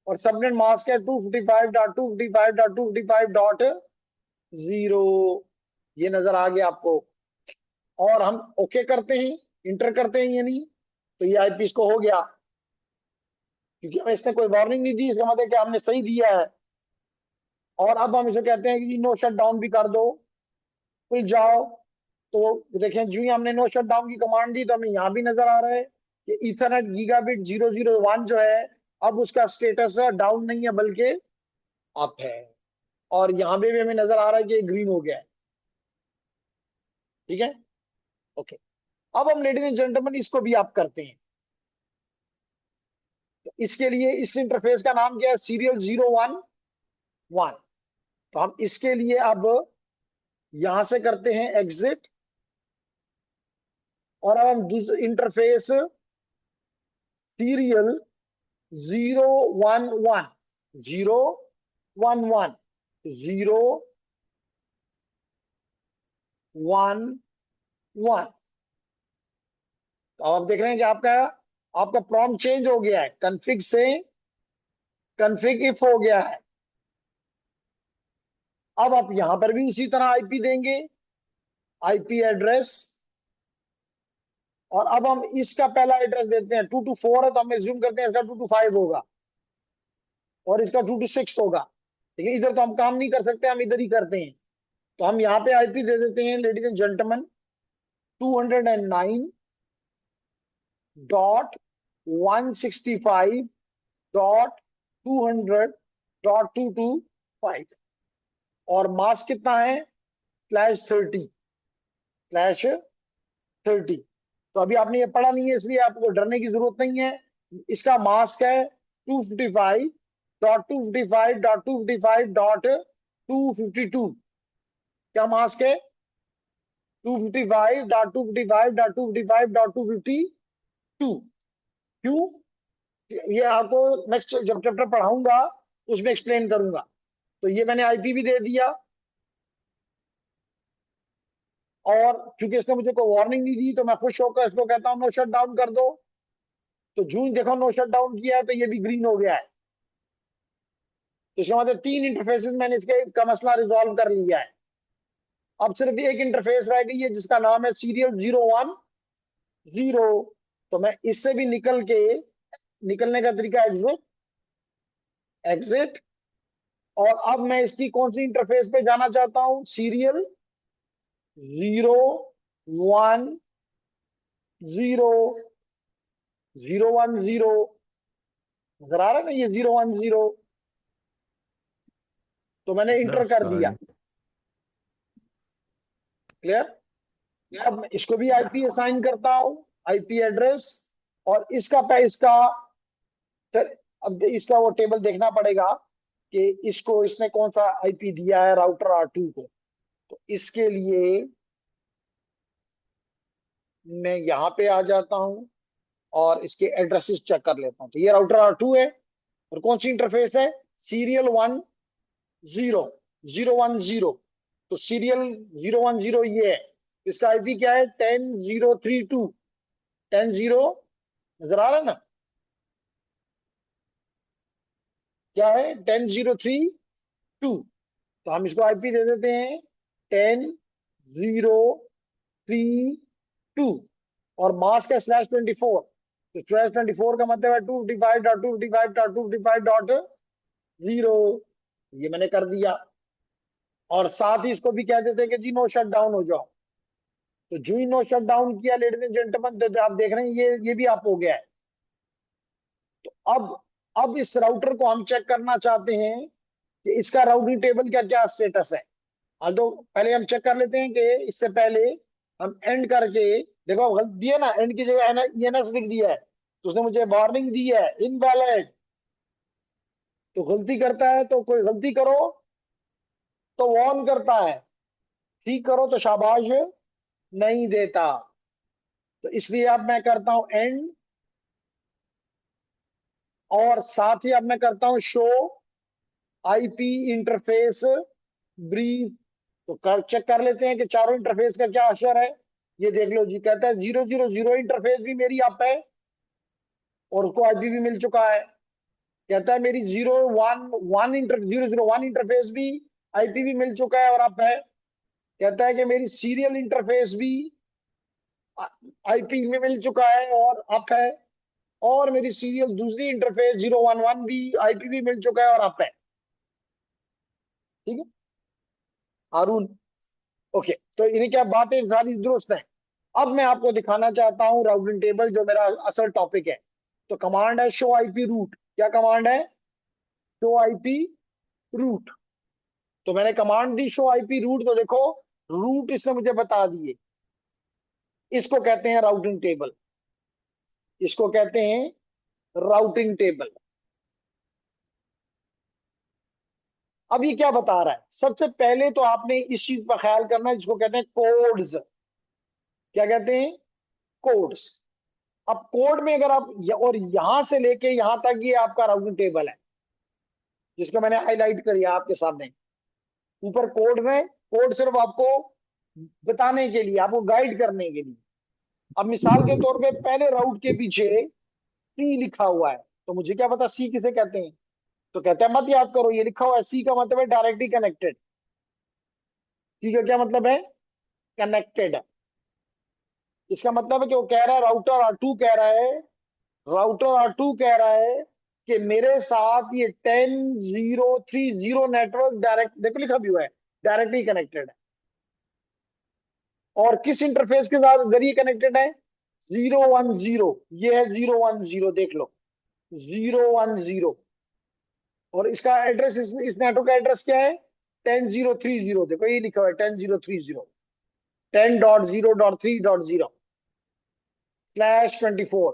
[SPEAKER 1] और सबनेट मास्क है 255.255.255.0। ये नजर आ गया आपको। और हम ओके करते हैं, इंटर करते हैं, यानी तो ये आईपी इसको हो गया, क्योंकि हमें इसने कोई वार्निंग नहीं दी, इसका मतलब कि हमने सही दिया है। और अब हम इसे कहते हैं कि नो शट डाउन भी कर दो, खुल जाओ। तो देखें, जो ही हमने नो शट डाउन की कमांड दी तो हमें यहाँ भी नजर आ रहा है कि इथरनेट गीगाबिट 001 जो है, अब उसका स्टेटस डाउन नहीं है बल्कि अप है। और यहाँ पे भी हमें नजर आ रहा है कि ग्रीन हो गया है। ठीक है? ओके। अब हम लेडीज एंड जेंटलमैन इसको भी आप करते हैं। तो इसके लिए इस इंटरफेस का नाम क्या है? सीरियल 011। तो हम इसके लिए अब यहां से करते हैं एग्जिट, और अब हम दूसरे इंटरफेस सीरियल 011, 011, 011। तो अब आप देख रहे हैं कि आपका आपका प्रॉम्प्ट चेंज हो गया है, कन्फिग से कन्फिग इफ हो गया है। अब आप यहां पर भी उसी तरह आईपी देंगे, आईपी एड्रेस, और अब हम इसका पहला एड्रेस देते हैं 224 है, तो हम एज्यूम करते हैं इसका 225 होगा और इसका 226 होगा। ठीक है, इधर तो हम काम नहीं कर सकते, हम इधर ही करते हैं। तो हम यहाँ पे आईपी दे देते हैं लेडीज एंड जेंटलमैन 209.165.200.225, और मास कितना है? /30, /30। तो अभी आपने ये पढ़ा नहीं है, इसलिए आपको डरने की जरूरत नहीं है। इसका मास्क है 255.255.255.252। क्या मास्क है? 255.255.255.252। क्यों? ये आपको नेक्स्ट जब चैप्टर पढ़ाऊंगा उसमें एक्सप्लेन करूंगा। तो ये मैंने आईपी भी दे दिया, और क्योंकि इसने मुझे कोई वार्निंग नहीं दी तो मैं खुश होकर इसको कहता हूं नो शट डाउन कर दो। तो जून देखो नो शट डाउन किया है तो ये भी ग्रीन हो गया है। तो इसका मतलब 3 इंटरफेसेस मैंने इसके का मसला रिजॉल्व कर लिया है। अब सिर्फ एक इंटरफेस रह गई है जिसका नाम है सीरियल 010। तो मैं इससे भी निकलने का तरीका एग्जिट, एग्जिट। और अब मैं इसकी कौन सी इंटरफेस पे जाना चाहता हूं? सीरियल 010, 010। नजर आ रहा है ना ये 010? तो मैंने
[SPEAKER 2] क्लियर
[SPEAKER 1] इंटर कर दिया।
[SPEAKER 2] उस्ताद।
[SPEAKER 1] क्लियर? अब मैं इसको भी आईपी असाइन करता हूं, आईपी एड्रेस। और इसका फिर अब इसका वो टेबल देखना पड़ेगा कि इसको इसने कौन सा आईपी दिया है राउटर R2 को। तो इसके लिए मैं यहां पे आ जाता हूं और इसके एड्रेसेस चेक कर लेता हूं। तो ये राउटर R2 है, और कौन सी इंटरफेस है? सीरियल 10, 010। तो सीरियल 010 ये है। इसका आईपी क्या है? 10.0.3.2। 10.0, नजर आ रहा है ना? क्या है? 10.0.3.2। तो हम इसको आईपी दे देते हैं 10.0.3.2। और मास्क है /24। तो /24 का मतलब है 255.255.255.0। ये मैंने कर दिया। और साथ ही इसको भी कह देते हैं कि जी नो शट डाउन हो जाओ। तो जो ही नो शट डाउन किया लेडीज एंड जेंटलमैन, तो आप देख रहे हैं ये भी आप हो गया है। तो अब इस राउटर को हम चेक करना चाहते हैं कि इसका राउटिंग टेबल का क्या स्टेटस है। तो पहले हम चेक कर लेते हैं कि इससे पहले हम एंड करके, देखो गलती दिया ना, एंड की जगह ENS लिख दिया है। तो उसने मुझे वार्निंग दी है इनवैलिड। तो गलती करता है तो कोई गलती करो तो वार्न करता है, ठीक करो तो शाबाश नहीं देता। तो इसलिए अब मैं करता हूं एंड, और साथ ही अब मैं करता हूं शो आईपी इंटरफेस ब्रीफ। तो चेक कर लेते हैं कि चारों इंटरफेस का क्या असर है। ये देख लो जी, कहता है 000 इंटरफेस भी मेरी आप है, और उसको आईपी भी मिल चुका है। कहता है मेरी 001 इंटरफेस भी आईपी भी मिल चुका है और आप है। कहता है कि मेरी सीरियल इंटरफेस भी आईपी में मिल चुका है और अप है। और मेरी सीरियल दूसरी इंटरफेस 011 भी आईपी भी मिल चुका है और अप है। ठीक है हारून? ओके, तो इन्हें क्या बातें सारी दुरुस्त है। अब मैं आपको दिखाना चाहता हूं राउटिंग टेबल, जो मेरा असल टॉपिक है। तो कमांड है शो आईपी रूट। क्या कमांड है? Show IP root. तो मैंने कमांड दी शो आईपी रूट। तो देखो रूट इसने मुझे बता दिए। इसको कहते हैं राउटिंग टेबल, इसको कहते हैं राउटिंग टेबल। अब ये क्या बता रहा है? सबसे पहले तो आपने इस चीज पर ख्याल करना है जिसको कहते हैं कोड्स। क्या कहते हैं? कोड्स। अब कोड में अगर आप और यहां से लेके यहां तक ये आपका राउटिंग टेबल है, जिसको मैंने हाईलाइट किया आपके सामने ऊपर। कोड में, कोड सिर्फ आपको बताने के लिए, आपको गाइड करने के लिए। अब मिसाल के तौर पे पहले राउट के पीछे सी लिखा हुआ है, तो मुझे क्या पता सी किसे कहते हैं। तो कहते हैं मत याद करो, ये लिखा हुआ है सी का मतलब है डायरेक्टली कनेक्टेड। सी का क्या मतलब है? कनेक्टेड। इसका मतलब है कि वो कह रहा है, राउटर R2 कह रहा है कि मेरे साथ ये 10.0.3.0 नेटवर्क डायरेक्ट, देखो लिखा भी हुआ है, डायरेक्टली कनेक्टेड है। और किस इंटरफेस के साथ जरिए कनेक्टेड है? 010। ये है 010, देख लो 010। और इसका एड्रेस, इस नेटवर्क का एड्रेस क्या है? 10.0.3.0। देखो ये लिखा हुआ है 10.0.3.0, 10.0.3.0/24।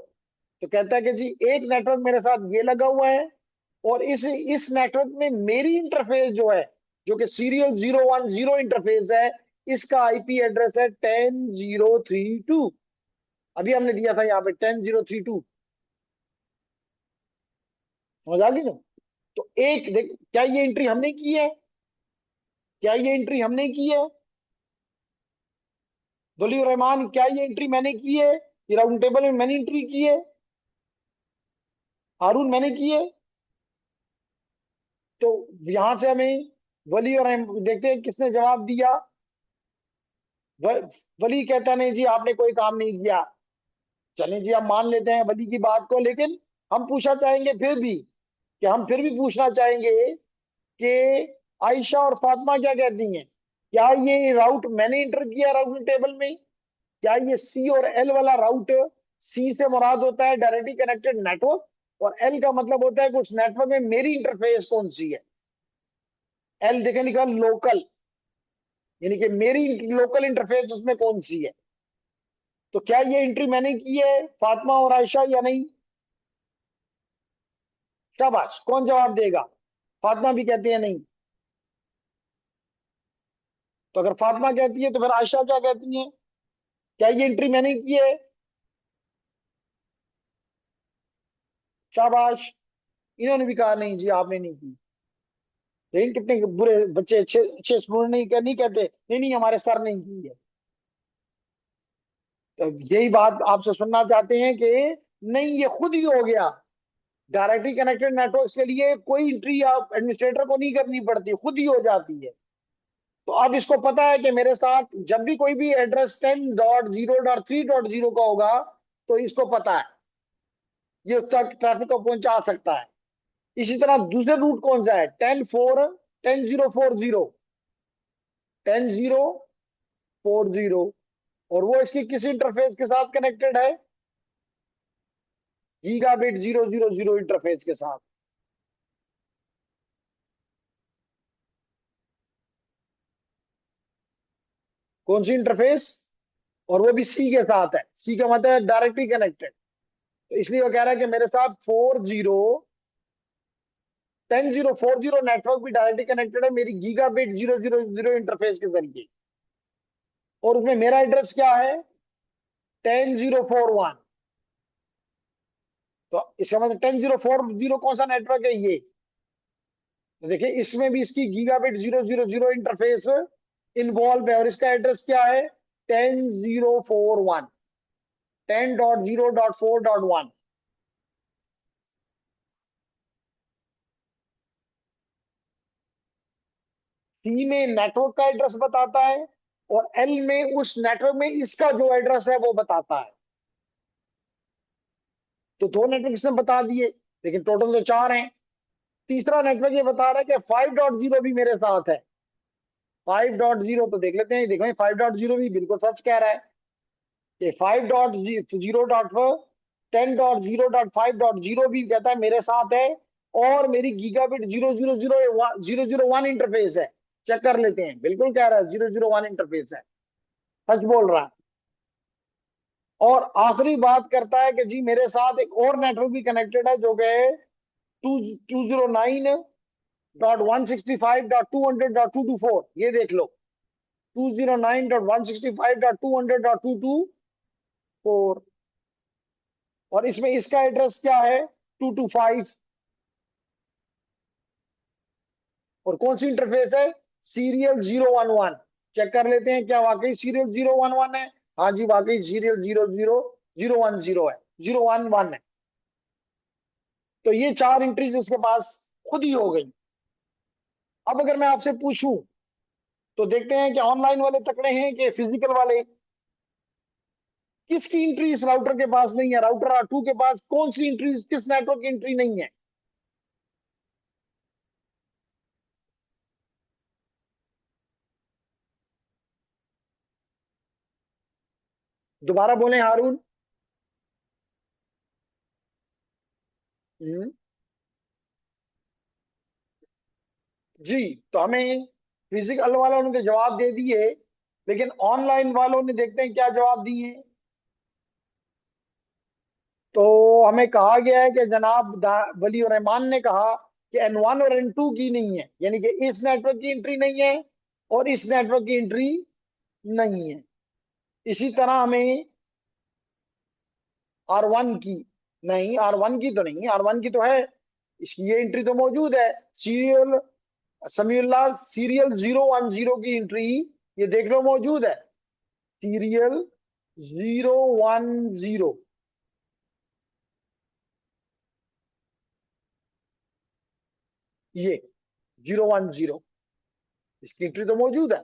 [SPEAKER 1] तो कहता है कि जी एक नेटवर्क मेरे साथ ये लगा हुआ है, और इस नेटवर्क में मेरी इंटरफेस जो है, जो कि सीरियल 010 इंटरफेस है, इसका आईपी एड्रेस है 10.0.3.2। अभी हमने दिया था यहाँ पे 10.0.3.2। समझ आ गई ना। तो एक देख, क्या ये एंट्री हमने की है? क्या ये एंट्री हमने की है? वली रहमान, क्या ये एंट्री मैंने की है? ये राउंड टेबल में मैंने एंट्री की है, हारून मैंने की है। तो यहां से हमें वली और देखते हैं किसने जवाब दिया। व, वली कहता नहीं जी आपने कोई काम नहीं किया। चलें जी, हम मान लेते हैं वली की बात को, लेकिन हम पूछना चाहेंगे फिर भी, कि हम फिर भी पूछना चाहेंगे कि आयशा और फातिमा क्या कहती हैं? क्या ये राउट मैंने इंटर किया राउटिंग टेबल में? क्या ये सी और एल वाला राउट, सी से मुराद होता है डायरेक्टली कनेक्टेड नेटवर्क, और एल का मतलब होता है कि उस नेटवर्क में मेरी इंटरफेस कौन सी है। एल देखे लिखा लोकल, यानी कि मेरी लोकल इंटरफेस उसमें कौन सी है। तो क्या ये एंट्री मैंने की है फातिमा और आयशा या नहीं? शाबाश, कौन जवाब देगा? फातिमा भी कहती है नहीं। तो अगर फातिमा कहती है तो फिर आयशा क्या कहती है? क्या ये एंट्री मैंने की है? शाबाश, इन्होंने भी कहा नहीं जी आपने नहीं की। लेकिन कितने बुरे बच्चे, अच्छे अच्छे स्टूडेंट नहीं कहते नहीं नहीं हमारे सर ने की है। तो यही बात आपसे सुनना चाहते हैं कि नहीं, ये खुद ही हो गया। डायरेक्टली कनेक्टेड नेटवर्क्स के लिए कोई एंट्री आप एडमिनिस्ट्रेटर को नहीं करनी पड़ती, खुद ही हो जाती है। तो अब इसको पता है कि मेरे साथ जब भी कोई भी एड्रेस 10.0.3.0 का होगा, तो इसको पता है ये उसका ट्रैफिक को पहुंचा सकता है। इसी तरह दूसरे रूट कौन सा है? 10.0.4.0, 10.0.4.0, और वो इसकी किस इंटरफेस के साथ कनेक्टेड है? गीगाबिट 0.0.0 इंटरफेस के साथ। कौन सी इंटरफेस? और वो भी सी के साथ है। सी का मतलब है डायरेक्टली कनेक्टेड। तो इसलिए वो कह रहा है कि मेरे साथ 10.0.4.0 नेटवर्क भी डायरेक्टली कनेक्टेड है मेरी गीगाबिट 0.0.0 इंटरफेस के जरिए। और उसमें मेरा एड्रेस क्या है? 10.0.4.1। तो इसका मतलब 10.0.4.0 कौन सा नेटवर्क है ये? तो देखिए इसमें भी इसकी गीगाबिट 0.0.0 इंटरफेस इन्वॉल्व है, और इसका एड्रेस क्या है? 10.0.4.1, 10.0.4.1। सी में नेटवर्क का एड्रेस बताता है, और एल में उस नेटवर्क में इसका जो एड्रेस है वो बताता है। तो दो नेटवर्क इसने बता दिए, लेकिन टोटल तो चार हैं। तीसरा नेटवर्क ये बता रहा है कि 5.0 भी मेरे साथ है। 5.0 तो देख लेते हैं, देखो 5.0 भी बिल्कुल सच कह रहा है कि 5.0.10.0.5.0 भी कहता है मेरे साथ है, और मेरी गीगाबिट 0.0.0.0.1 इंटरफेस है। चेक कर लेते हैं, बिल्कुल कह रहा है 0.0.1 इंटरफेस है, सच बोल रहा है। और आखिरी बात करता है कि जी मेरे साथ एक और नेटवर्क भी कनेक्टेड है, जो कि 209.165.200.224। ये देख लो, 209.165.200.224। और इसमें इसका एड्रेस क्या है? 225। और कौन सी इंटरफेस है? सीरियल 011। चेक कर लेते हैं क्या वाकई सीरियल 011 है। हाँ जी, वाकई सीरियल 00010 है, 011 है। तो ये चार एंट्रीज उसके पास खुद ही हो गई। अब अगर मैं आपसे पूछूं, तो देखते हैं कि ऑनलाइन वाले तकड़े हैं कि फिजिकल वाले। किसकी एंट्री इस राउटर के पास नहीं है? राउटर R2 के पास कौन सी एंट्री, किस नेटवर्क की एंट्री नहीं है? दोबारा बोले हारून। हम्म, जी। तो हमें फिजिकल वालों ने तो जवाब दे दिए, लेकिन ऑनलाइन वालों ने देखते हैं क्या जवाब दिए। तो हमें कहा गया है कि जनाब वली और रहमान ने कहा कि N1 और N2 की नहीं है, यानी कि इस नेटवर्क की एंट्री नहीं है और इस नेटवर्क की एंट्री नहीं है। इसी तरह हमें R1 की, नहीं R1 की तो नहीं, R1 की तो है। इसकी ये एंट्री तो मौजूद है, सीरियल समीउल्लाह सीरियल 010 की एंट्री ये देख लो मौजूद है, सीरियल 010, ये 010 इसकी एंट्री तो मौजूद है,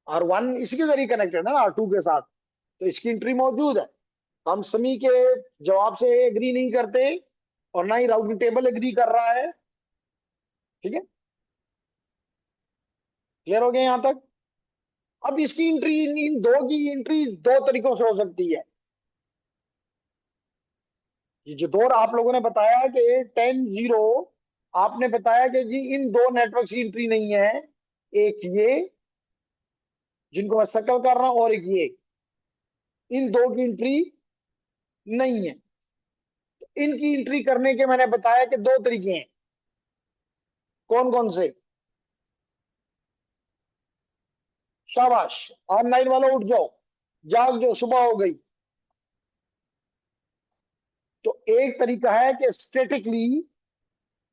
[SPEAKER 1] और वन इसी के जरिए कनेक्टेड है ना R2 के साथ, तो इसकी एंट्री मौजूद है। हम समी के जवाब से एग्री नहीं करते और ना ही राउटिंग टेबल एग्री कर रहा है। ठीक है, क्लियर हो गया यहां तक? अब इसकी एंट्री इन दो की एंट्री दो तरीकों से हो सकती है। ये जो दो आप लोगों ने बताया कि 10-0, आपने बताया कि जी इन दो नेटवर्क की एंट्री नहीं है, एक ये जिनको मैं सर्कल कर रहा हूं और एक ये, इन दो की एंट्री नहीं है। इनकी एंट्री करने के मैंने बताया कि दो तरीके हैं। कौन कौन से? शाबाश, ऑनलाइन वालों उठ जाओ, जाग जाओ, सुबह हो गई। तो एक तरीका है कि स्टेटिकली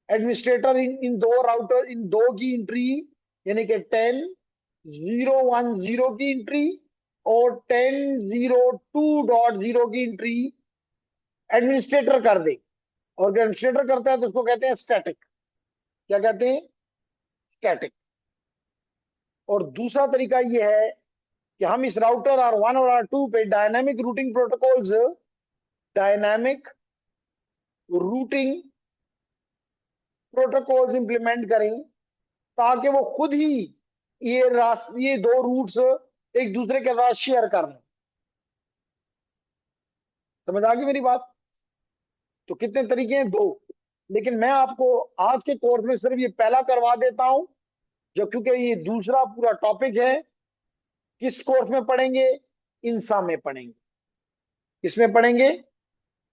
[SPEAKER 1] एडमिनिस्ट्रेटर इन दो राउटर इन दो की एंट्री, यानी कि 10-010 की एंट्री और 10-02.0 की एंट्री एडमिनिस्ट्रेटर कर दे। और अगर एडमिनिस्ट्रेटर करता है तो उसको कहते हैं स्टैटिक। क्या कहते हैं? स्टैटिक। और दूसरा तरीका यह है कि हम इस राउटर R1 और R2 पे डायनामिक रूटिंग प्रोटोकॉल्स इंप्लीमेंट करें, ताकि वो खुद ही ये दो रूट्स एक दूसरे के साथ शेयर कर लें। समझ आ गई मेरी बात? तो कितने तरीके हैं? दो। लेकिन मैं आपको आज के कोर्स में सिर्फ ये पहला करवा देता हूं, जो क्योंकि ये दूसरा पूरा टॉपिक है। किस कोर्स में पढ़ेंगे? इंसा में पढ़ेंगे। किसमें पढ़ेंगे?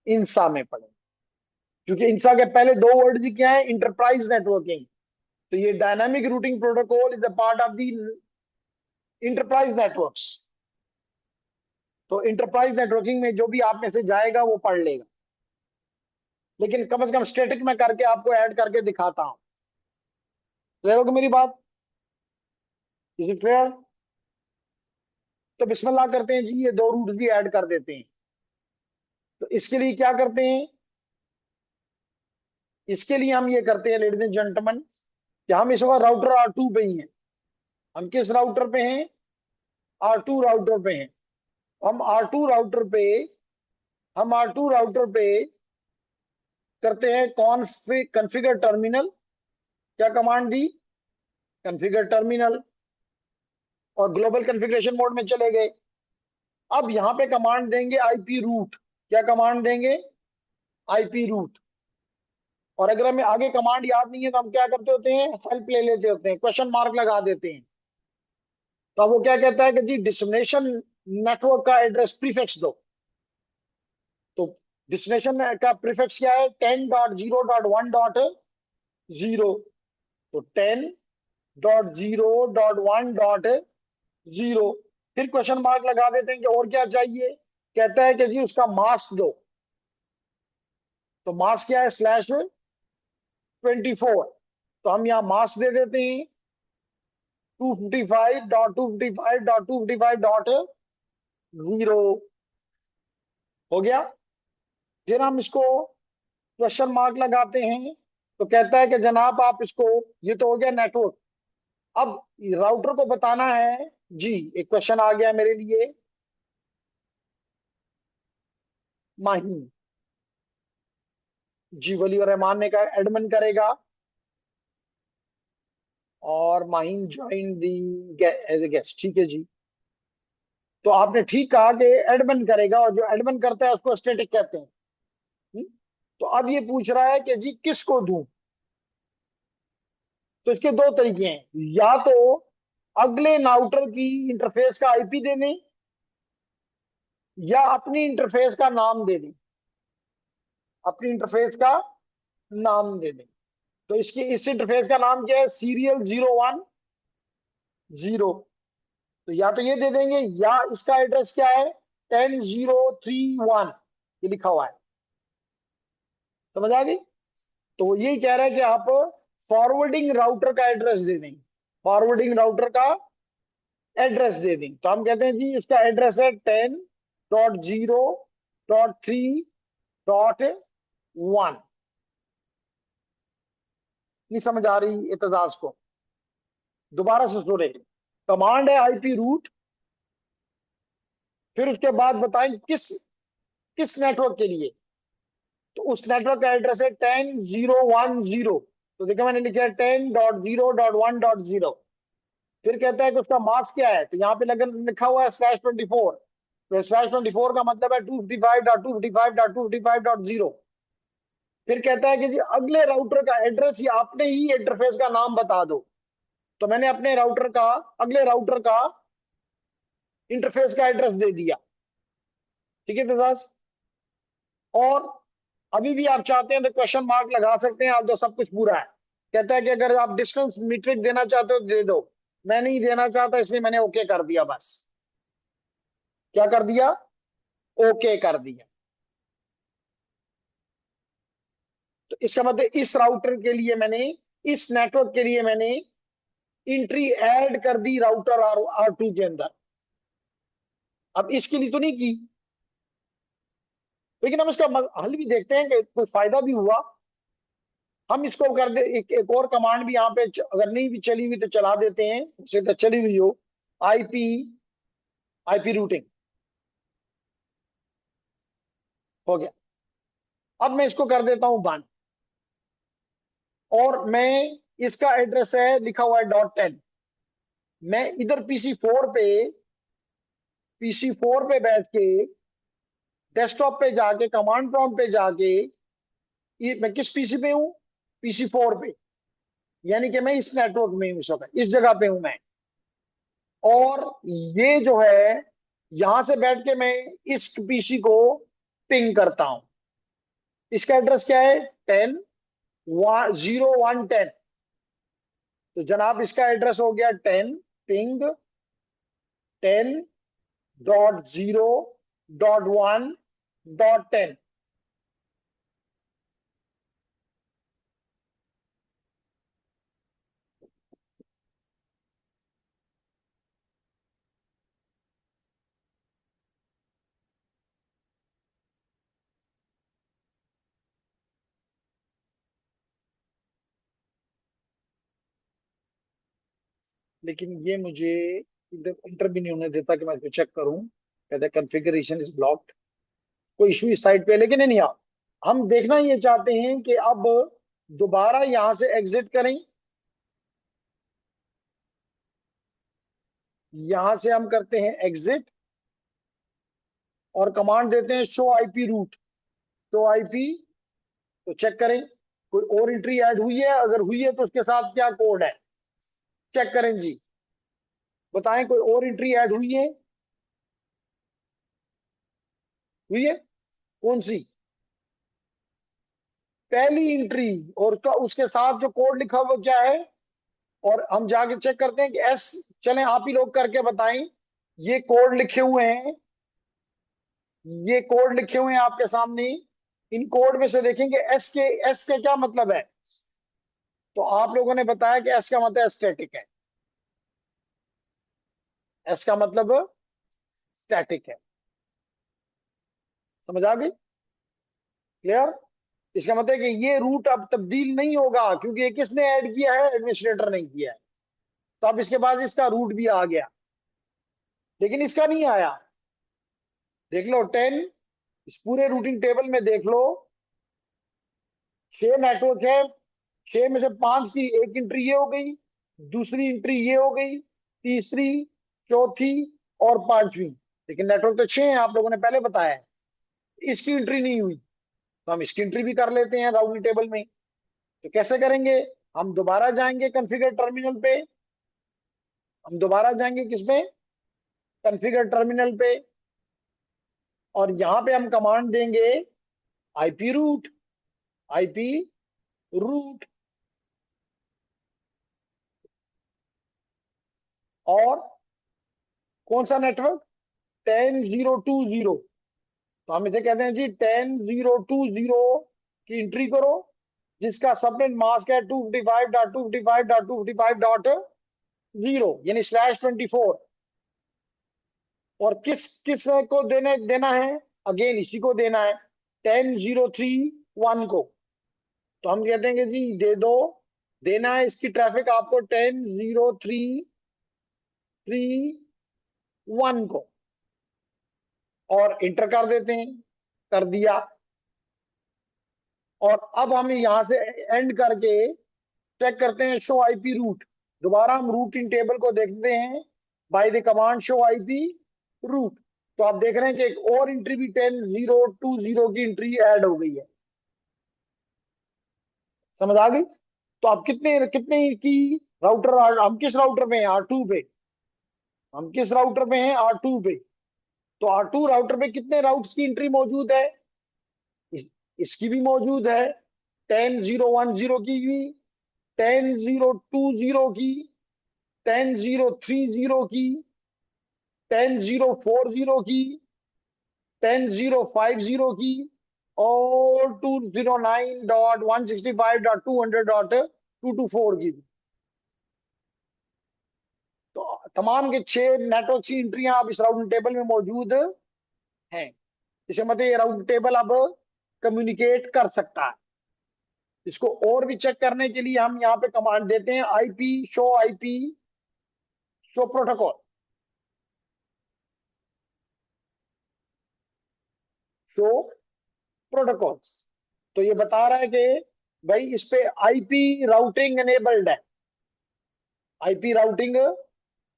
[SPEAKER 1] इंसा में पढ़ेंगे। क्योंकि इंसा के पहले दो वर्ड जी क्या है? Enterprise networking. तो ये dynamic routing protocol is a part of the enterprise networks. तो इंटरप्राइज नेटवर्किंग में जो भी आप में से जाएगा वो पढ़ लेगा, लेकिन कम से कम स्टेटिक में करके आपको ऐड करके दिखाता हूं। क्लियर होगी मेरी बात? Is it clear? तो बिस्मिल्लाह करते हैं जी, ये दो रूट भी ऐड कर देते हैं। तो इसके लिए क्या करते हैं? इसके लिए हम ये करते हैं लेडीज एंड जेंटलमैन, कि हम इस वक्त राउटर R2 पे ही हैं। हम किस राउटर पे हैं? R2 राउटर पे हैं। हम R2 राउटर पे हम R2 राउटर पे करते हैं कॉन्फ़िगर टर्मिनल। क्या कमांड दी? Configure terminal. और ग्लोबल कॉन्फ़िगरेशन मोड में चले गए। अब यहां पे कमांड देंगे आईपी रूट। क्या कमांड देंगे? IP route. और अगर हमें आगे कमांड याद नहीं है तो हम क्या करते होते हैं? हेल्प ले लेते होते हैं, क्वेश्चन मार्क लगा देते हैं। तो अब वो क्या कहता है कि जी डेस्टिनेशन नेटवर्क का एड्रेस प्रीफिक्स दो। तो डेस्टिनेशन का प्रीफिक्स क्या है? 10.0.1.0। तो 10.0.1.0। फिर क्वेश्चन मार्क लगा देते हैं कि और क्या चाहिए। कहता है कि जी उसका मास्क दो। तो मास्क क्या है? /24। तो हम यहाँ मास्क दे देते हैं 255.255.255.0। हो गया। फिर हम इसको क्वेश्चन मार्क लगाते हैं। तो कहता है कि जनाब आप इसको, ये तो हो गया नेटवर्क। अब राउटर को बताना है जी, एक क्वेश्चन आ गया मेरे लिए। माही जी, वली और रहमान ने कहा एडमिन करेगा, और Mahin join the as a guest. ठीक है जी। तो आपने ठीक कहा कि एडमिन करेगा, और जो एडमिन करता है उसको स्टैटिक कहते हैं। हम्म? तो अब ये पूछ रहा है कि जी किसको दूं? तो इसके दो तरीके हैं, या तो अगले राउटर की इंटरफेस का आईपी दे दें, या अपनी इंटरफेस का नाम दे दें। अपनी इंटरफेस का नाम दे दें। तो इसकी इस इंटरफेस का नाम क्या है? सीरियल 010। तो या तो ये दे देंगे, या इसका एड्रेस क्या है? 10.0.3.1, ये लिखा हुआ है। समझ आ गई? तो वो यही कह रहा है कि आप फॉरवर्डिंग राउटर का एड्रेस दे देंगे, फॉरवर्डिंग राउटर का एड्रेस दे देंगे। तो हम कहते हैं जी इसका एड्रेस है 10.0.3.1। नहीं समझ आ रही एतजाज को? दोबारा से सुने, कमांड है आईपी रूट, फिर उसके बाद बताएं किस किस नेटवर्क के लिए। तो उस नेटवर्क का एड्रेस है 10.0.1.0। तो देखो मैंने लिखा है 10.0.1.0। फिर कहता है कि उसका मास्क क्या है, तो यहाँ पे लिखा हुआ है /24। तो /24 का मतलब है 255.255.255.0। फिर कहता है कि जी अगले राउटर का एड्रेस या अपने ही इंटरफेस का नाम बता दो। तो मैंने अपने राउटर का, अगले राउटर का इंटरफेस का एड्रेस दे दिया। ठीक है एतजाज? और अभी भी आप चाहते हैं तो क्वेश्चन मार्क लगा सकते हैं आप, तो सब कुछ पूरा है। कहता है कि अगर आप डिस्टेंस मीट्रिक देना चाहते हो दे दो, मैं नहीं देना चाहता इसलिए मैंने ओके कर दिया। बस क्या कर दिया? ओके कर दिया। तो इसका मतलब इस राउटर के लिए मैंने, इस नेटवर्क के लिए मैंने एंट्री ऐड कर दी राउटर R2 के अंदर। अब इसके लिए तो नहीं की, लेकिन हम इसका हल भी देखते हैं कि कोई फायदा भी हुआ। हम इसको कर दे, एक और कमांड भी यहाँ पे अगर नहीं भी चली हुई तो चला देते हैं, उसे तो चली हुई हो। आईपी आईपी रूटिंग हो गया। अब मैं इसको कर देता हूं बंद, और मैं इसका एड्रेस है लिखा हुआ है .10। मैं इधर पीसी 4 पे बैठ के डेस्कटॉप पे जाके कमांड प्रॉम्प्ट पे जाके, मैं किस पीसी पे हूं? पीसी 4 पे, यानी कि मैं इस नेटवर्क में हूं, सब इस जगह पे हूं मैं। और ये जो है, यहां से बैठ के मैं इस पीसी को पिंग करता हूं। इसका एड्रेस क्या है? 10.0.1.10। तो जनाब इसका एड्रेस हो गया 10 पिंग 10.0.1.10। लेकिन ये मुझे इधर इंटर भी नहीं होने देता कि मैं इसको चेक करूं। कहता है कॉन्फ़िगरेशन इज ब्लॉक्ड, कोई इशू इस साइड पे है। लेकिन नहीं, हम देखना ये चाहते हैं कि अब दोबारा यहां से एग्जिट करें। यहां से हम करते हैं एग्जिट और कमांड देते हैं show IP root. Show IP, तो चेक करें कोई और एंट्री ऐड हुई है, अगर हुई है तो उसके साथ क्या कोड है, चेक करें जी। बताएं कोई और एंट्री ऐड हुई है? हुई है? कौन सी? पहली एंट्री, और उसका उसके साथ जो कोड लिखा हुआ क्या है? और हम जाके चेक करते हैं कि एस, चलें आप ही लोग करके बताएं। ये कोड लिखे हुए हैं, ये कोड लिखे हुए हैं आपके सामने। इन कोड में से देखेंगे एस के क्या मतलब है। तो आप लोगों ने बताया कि एस का मतलब स्टैटिक है। एस का मतलब स्टैटिक है। समझ आ गई? क्लियर? इसका मतलब है कि ये रूट अब तब्दील नहीं होगा, क्योंकि ये किसने ऐड किया है? एडमिनिस्ट्रेटर ने किया है। तो अब इसके बाद इसका रूट भी आ गया, लेकिन इसका नहीं आया। देख लो 10, इस पूरे रूटिंग टेबल में देख लो 6 नेटवर्क है। 6 में से 5 की एक एंट्री ये हो गई, दूसरी एंट्री ये हो गई, तीसरी, चौथी और पांचवी। लेकिन नेटवर्क तो 6 हैं, आप लोगों ने पहले बताया है। इसकी एंट्री नहीं हुई, तो हम इसकी एंट्री भी कर लेते हैं राउटिंग टेबल में। तो कैसे करेंगे? हम दोबारा जाएंगे कॉन्फ़िगर टर्मिनल पे। हम दोबारा जाएंगे किसमें? कॉन्फ़िगर टर्मिनल पे। और यहां पे हम कमांड देंगे आईपी रूट, आईपी रूट। और कौन सा नेटवर्क? 10.0.2.0। तो हम इसे कहते हैं जी 10.0.2.0 की एंट्री करो। जिसका सबनेट मास्क है 255.255.255.0 यानी /24। और किस किस को देना है, अगेन इसी को देना है, 10.0.3.1 को। तो हम कहते हैं कि जी दे दो, देना है इसकी ट्रैफिक आपको 10.0.3.3.1 को, और इंटर कर देते हैं, कर दिया। और अब हम यहां से एंड करके चेक करते हैं शो आईपी रूट। दोबारा हम रूटिंग टेबल को देखते हैं by the command show IP root. तो आप देख रहे हैं कि एक और एंट्री भी 10.0.2.0 की एंट्री ऐड हो गई है। समझ आ गई? तो आप कितने कितने की राउटर, हम किस राउटर पे हैं, R2 पे। हम किस राउटर पे हैं, R2 पे। तो R2 राउटर पे कितने राउट्स की एंट्री मौजूद है, इस, इसकी भी मौजूद है, 10.0.10 की भी, 10.0.20 की, 10.0.30 की, 10.0.40 की, 10.0.50 की, और 209.165.200.224 की। तो तमाम के 6 नेटवर्क की एंट्रियां अब इस राउटिंग टेबल में मौजूद हैं। इसे मतलब ये राउटिंग टेबल अब कम्युनिकेट कर सकता है। इसको और भी चेक करने के लिए हम यहाँ पे कमांड देते हैं IP show protocol, show protocols. तो ये बता रहा है कि भाई इस पे आईपी राउटिंग एनेबल्ड है, आईपी राउटिंग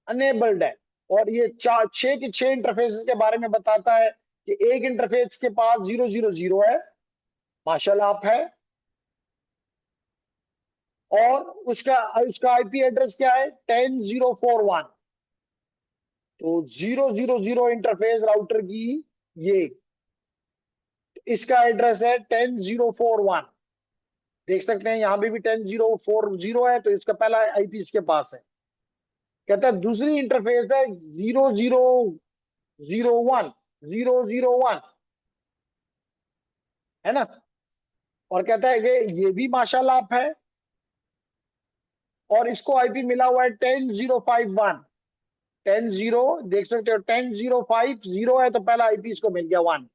[SPEAKER 1] अनेबल्ड है। और ये 6 के 6 इंटरफेसेस के बारे में बताता है कि एक इंटरफेस के पास 000 है, माशाल्लाह आप है। और उसका उसका आईपी एड्रेस क्या है, 10.0.4.1। तो 000 इंटरफेस राउटर की ये, इसका एड्रेस है 10.0.4.1। देख सकते हैं यहां भी 10.0.4.0 है, तो इसका पहला आईपी इसके पास है। कहता है दूसरी इंटरफेस है 0.0.1, 0.0.1, है ना। और कहता है कि ये भी माशाल्लाह आप है, और इसको आईपी मिला हुआ है 10.0.5.1। 10.0 देख सकते हो, 10.0.5.0 है, तो पहला आईपी इसको मिल गया 1।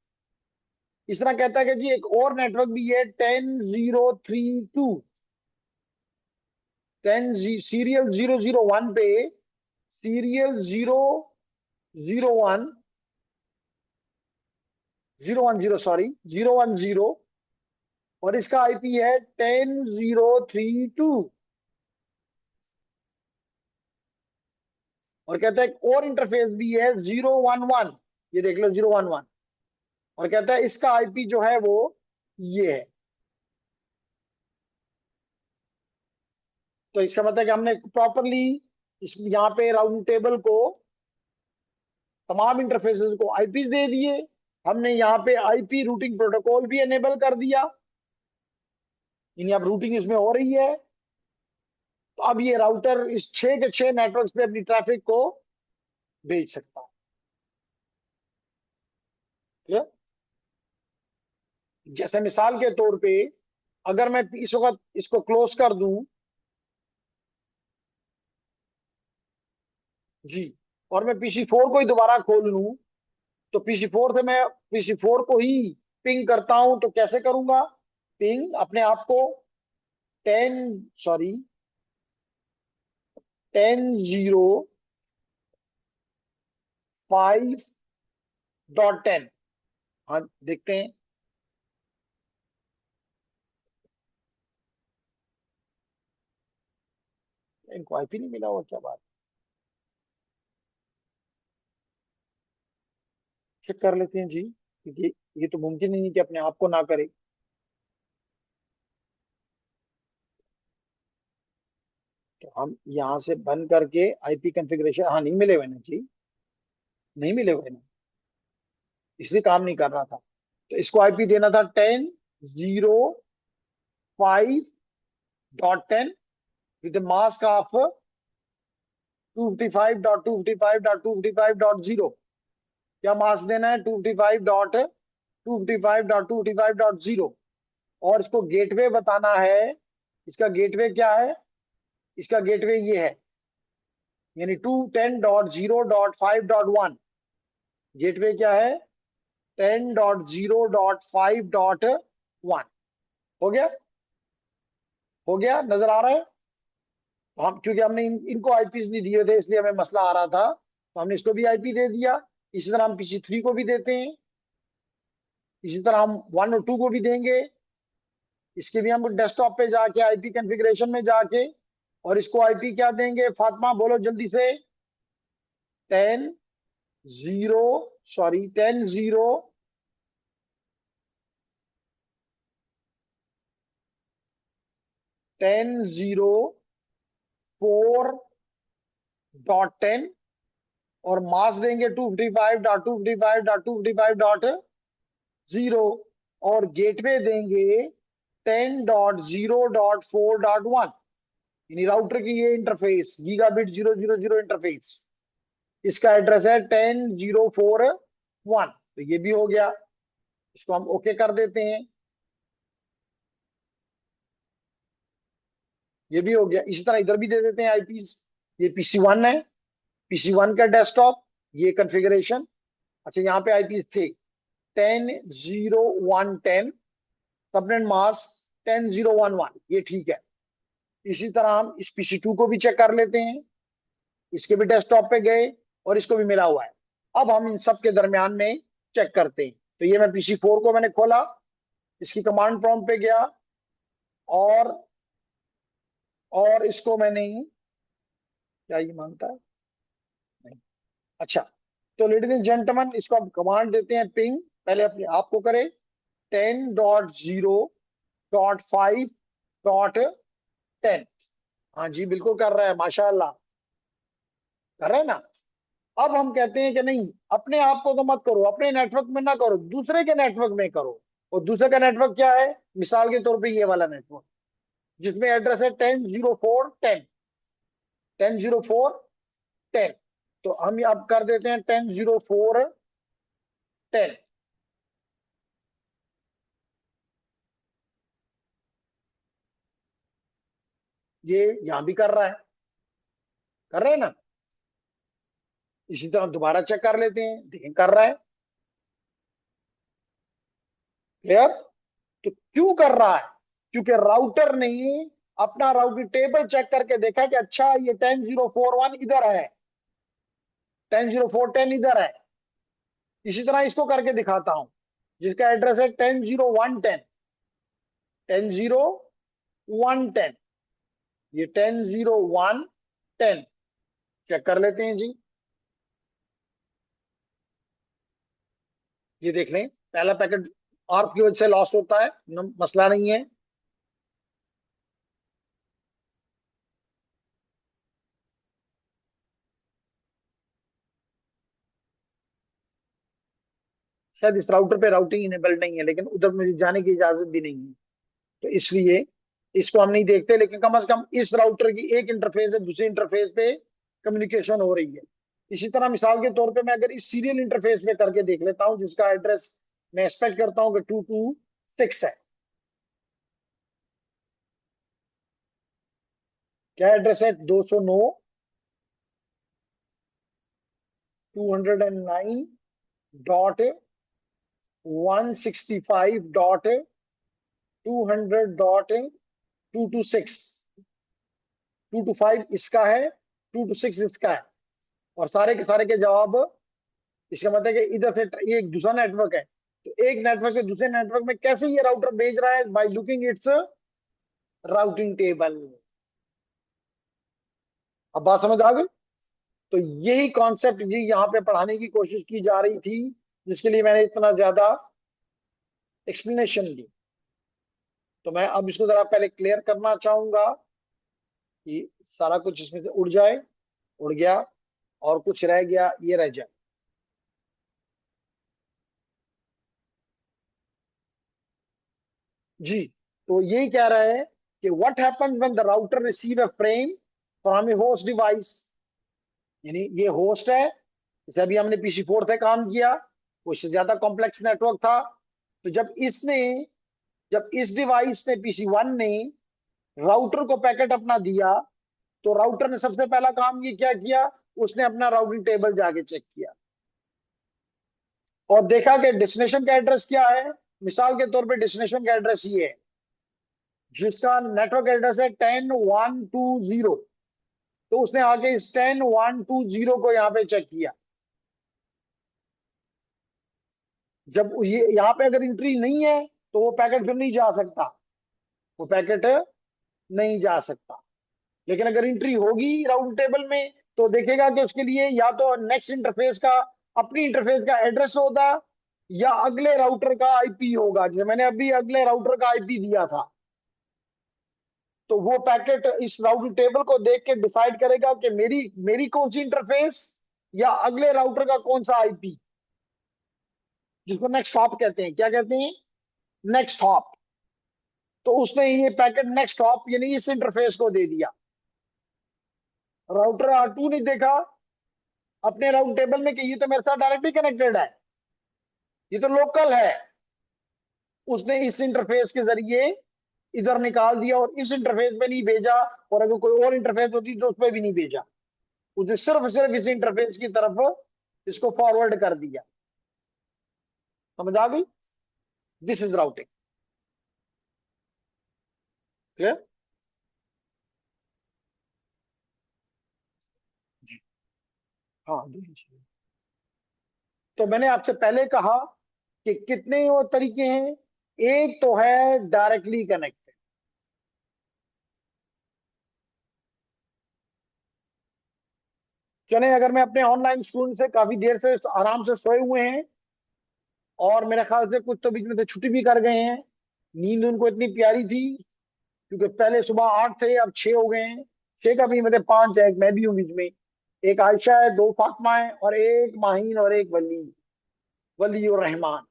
[SPEAKER 1] इस तरह कहता है कि जी एक और नेटवर्क भी है 10.0.3.2, 10 सीरियल 0.0.1 पे, सीरियल 0.0.1, 0.10 सॉरी 0.10, और इसका आईपी है 10.0.3.2। और कहता है एक और इंटरफेस भी है 0.1.1, ये देख लो 0.1.1। और कहता है इसका आईपी जो है वो ये है। तो इसका मतलब कि हमने प्रॉपरली इस यहाँ पे राउटिंग टेबल को, तमाम इंटरफेसेस को आईपीस दे दिए। हमने यहाँ पे आईपी रूटिंग प्रोटोकॉल भी एनेबल कर दिया, यानी अब रूटिंग इसमें हो रही है। तो अब ये राउटर इस 6 के 6 नेटवर्क्स पे अपनी ट्रैफिक को भेज सकता है। ठीक है? जैसे मिसाल के तौर पे अगर मैं इस वक्त इसको क्लोज कर दूं जी, और मैं PC4 को ही दोबारा खोल लूं, तो PC4 से मैं PC4 को ही पिंग करता हूं, तो कैसे करूंगा पिंग अपने आप को, 10.0.5.10। हाँ देखते हैं, इनको आईपी नहीं मिला हुआ, क्या बात। चेक कर लेते हैं जी, क्योंकि ये तो मुमकिन ही नहीं कि अपने आप को ना करे। तो हम यहाँ से बंद करके आईपी कॉन्फ़िगरेशन, हाँ नहीं मिले हुए ना जी, नहीं मिले हुए ना, इसलिए काम नहीं कर रहा था। तो इसको आईपी देना था 10.0.5.10 विद मास्क ऑफ 255.255.255.0। क्या मास्क देना है, 255.255.255.0। और इसको गेटवे बताना है। इसका गेटवे क्या है? इसका गेटवे ये है, यानी 210.0.5.1। गेटवे क्या है? 10.0.5.1। हो गया? हो गया, नजर आ रहा है? हम क्योंकि हमने इनको आईपी नहीं दिए थे, इसलिए हमें मसला आ रहा था, तो हमने इसको भी आईपी दे दिया। इसी तरह हम PC3 को भी देते हैं, इसी तरह हम 1 और 2 को भी देंगे। इसके भी हम डेस्कटॉप पे जाके आईपी कॉन्फ़िगरेशन में जाके, और इसको आईपी क्या देंगे फातिमा, बोलो जल्दी से। 10.0.10 और मास देंगे 255.255.255.0 और गेटवे देंगे 10.0.4.1। यानी राउटर की ये इंटरफेस गीगाबिट 000 इंटरफेस, इसका एड्रेस है 10.0.4.1। तो ये भी हो गया, इसको हम ओके कर देते हैं। ये भी हो गया। इसी तरह इधर भी दे देते हैं आईपीस। ये PC1 है, PC1 का डेस्कटॉप, ये कॉन्फ़िगरेशन। अच्छा, यहाँ पे आईपीस थे 10.0.1.10, सबनेट मास्क 10.0.1.1, ये ठीक है। इसी तरह हम इस PC2 को भी चेक कर लेते हैं। इसके भी डेस्कटॉप पे गए और इसको भी मिला हुआ है। अब हम इन सब के दरमियान में चेक करते हैं। तो ये मैं PC4 को मैंने खोला, इसकी कमांड प्रॉम्प्ट पे गया, और इसको मैंने, क्या ये मानता है? नहीं। अच्छा, तो लेडीज एंड जेंटलमैन, इसको हम कमांड देते हैं पिंग, पहले अपने आप को करे 10.0.5.10। हाँ जी, बिल्कुल कर रहा है, माशाअल्लाह कर रहा है ना। अब हम कहते हैं कि नहीं, अपने आप को तो मत करो, अपने नेटवर्क में ना करो, दूसरे के नेटवर्क में करो। और दूसरे का नेटवर्क क्या है? मिसाल के तौर पे ये वाला नेटवर्क, जिसमें एड्रेस है 10.0.4.10, 10.0.4.10। तो हम अब कर देते हैं 10.0.4.10। ये यहां भी कर रहा है, कर रहे हैं ना। इसी तरह दोबारा चेक कर लेते हैं, देखें कर रहा है। क्लियर? तो क्यों कर रहा है? क्योंकि राउटर ने अपना राउटिंग टेबल चेक करके देखा कि अच्छा ये 10.0.4.1 इधर है, 10.0.4.10 इधर है। इसी तरह इसको करके दिखाता हूं, जिसका एड्रेस है 10.0.1.10, 10.0.1.10, ये 10.0.1.10। चेक कर लेते हैं जी। ये देख लें, पहला पैकेट आर्प की वजह से लॉस होता है, मसला नहीं है। शायद इस राउटर पे राउटिंग इनेबल नहीं है, लेकिन उधर मुझे जाने की इजाजत भी नहीं है, तो इसलिए इसको हम नहीं देखते। लेकिन कम से कम इस राउटर की एक इंटरफेस है, दूसरी इंटरफेस पे कम्युनिकेशन हो रही है। इसी तरह मिसाल के तौर पे मैं अगर इस सीरियल इंटरफेस पे करके देख लेता हूं, जिसका एड्रेस मैं एक्सपेक्ट करता हूं कि 226 है। क्या एड्रेस है? 209, 209.165.200.226। 225 इसका है, 226 इसका है, और सारे के सारे के जवाब। इसका मतलब है कि इधर से ये एक दूसरा नेटवर्क है, तो एक नेटवर्क से दूसरे नेटवर्क में कैसे ये राउटर भेज रहा है? By looking it's routing table. अब बात समझ आ गई? तो यही कॉन्सेप्ट जी यहाँ पे पढ़ाने की कोशिश की जा रही थी, जिसके लिए मैंने इतना ज्यादा एक्सप्लेनेशन दी। तो मैं अब इसको जरा पहले क्लियर करना चाहूंगा कि सारा कुछ इसमें से उड़ जाए। उड़ गया, और कुछ रह गया, ये रह जाए। जी, तो यही कह रहा है कि what happens when the router receive a frame from A host device. यानी ये होस्ट है, जैसे अभी हमने PC4 से काम किया, उससे ज्यादा कॉम्प्लेक्स नेटवर्क था। तो जब इसने जब इस डिवाइस ने PC1 ने राउटर को पैकेट अपना दिया, तो राउटर ने सबसे पहला काम ये क्या किया, उसने अपना राउटिंग टेबल जाके चेक किया और देखा कि डेस्टिनेशन का एड्रेस क्या है। मिसाल के तौर पे डेस्टिनेशन का एड्रेस ये है, जिसका नेटवर्क एड्रेस है 10.120। तो उसने आके इस 10.120 को यहाँ पे चेक किया। जब ये यहाँ पे अगर एंट्री नहीं है तो वो पैकेट फिर नहीं जा सकता, वो पैकेट नहीं जा सकता। लेकिन अगर एंट्री होगी राउटिंग टेबल में, तो देखेगा कि उसके लिए या तो नेक्स्ट इंटरफेस का, अपनी इंटरफेस का एड्रेस होगा, या अगले राउटर का आईपी होगा। जैसे मैंने अभी अगले राउटर का आईपी दिया था, तो वो पैकेट इस राउटिंग टेबल को देख के डिसाइड करेगा कि मेरी मेरी कौन सी इंटरफेस या अगले राउटर का कौन सा आईपी, जिसको नेक्स्ट हॉप कहते हैं। क्या कहते हैं? Next hop. तो उसने ये पैकेट नेक्स्ट हॉप यानी इस इंटरफेस को दे दिया। राउटर R2 ने देखा अपने राउटिंग टेबल में कि ये तो मेरे साथ डायरेक्टली कनेक्टेड है, ये तो लोकल है। उसने इस इंटरफेस के जरिए इधर निकाल दिया और इस इंटरफेस पे नहीं भेजा, और अगर कोई और इंटरफेस होती तो उस पर भी नहीं भेजा। उसने सिर्फ सिर्फ इस इंटरफेस की तरफ इसको फॉरवर्ड कर दिया। समझ आ गई? This is routing. क्लियर? हाँ जी। तो मैंने आपसे पहले कहा कि कितने और तरीके हैं। एक तो है डायरेक्टली कनेक्टेड। चले, अगर मैं अपने ऑनलाइन स्टूडेंट से काफी देर से आराम से सोए हुए हैं, और मेरे ख्याल से कुछ तो बीच में से छुट्टी भी कर गए हैं, नींद उनको इतनी प्यारी थी, क्योंकि पहले सुबह 8 थे, अब 6 हो गए हैं। 6 का भी मेरे 5 है, एक मैं भी हूँ बीच में, एक आयशा है, 2 फातिमा है, और एक माहीन, और एक वली, वली और रहमान।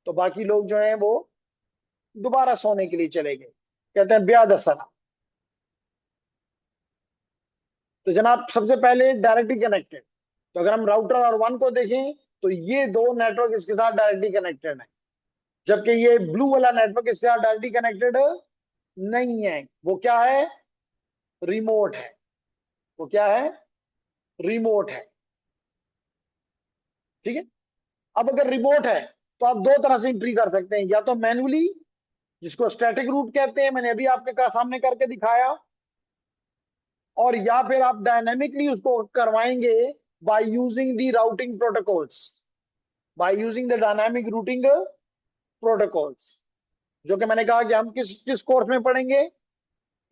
[SPEAKER 1] तो बाकी लोग जो हैं वो दोबारा सोने के लिए चले गए, कहते हैं ब्याह दसना। तो जनाब सबसे पहले डायरेक्टली कनेक्टेड। तो अगर हम राउटर और वन को देखें, तो ये दो नेटवर्क इसके साथ डायरेक्टली कनेक्टेड है, जबकि ये ब्लू वाला नेटवर्क इसके साथ डायरेक्टली कनेक्टेड नहीं है। वो क्या है? रिमोट है। वो क्या है? रिमोट है। ठीक है। अब अगर रिमोट है, तो आप दो तरह से एंट्री कर सकते हैं, या तो मैन्युअली, जिसको स्टैटिक रूट कहते हैं, मैंने अभी आपके सामने करके दिखाया, और या फिर आप डायनेमिकली उसको करवाएंगे by using the routing protocols, by using the dynamic routing protocols, जो कि मैंने कहा कि हम किस किस कोर्स में पढ़ेंगे,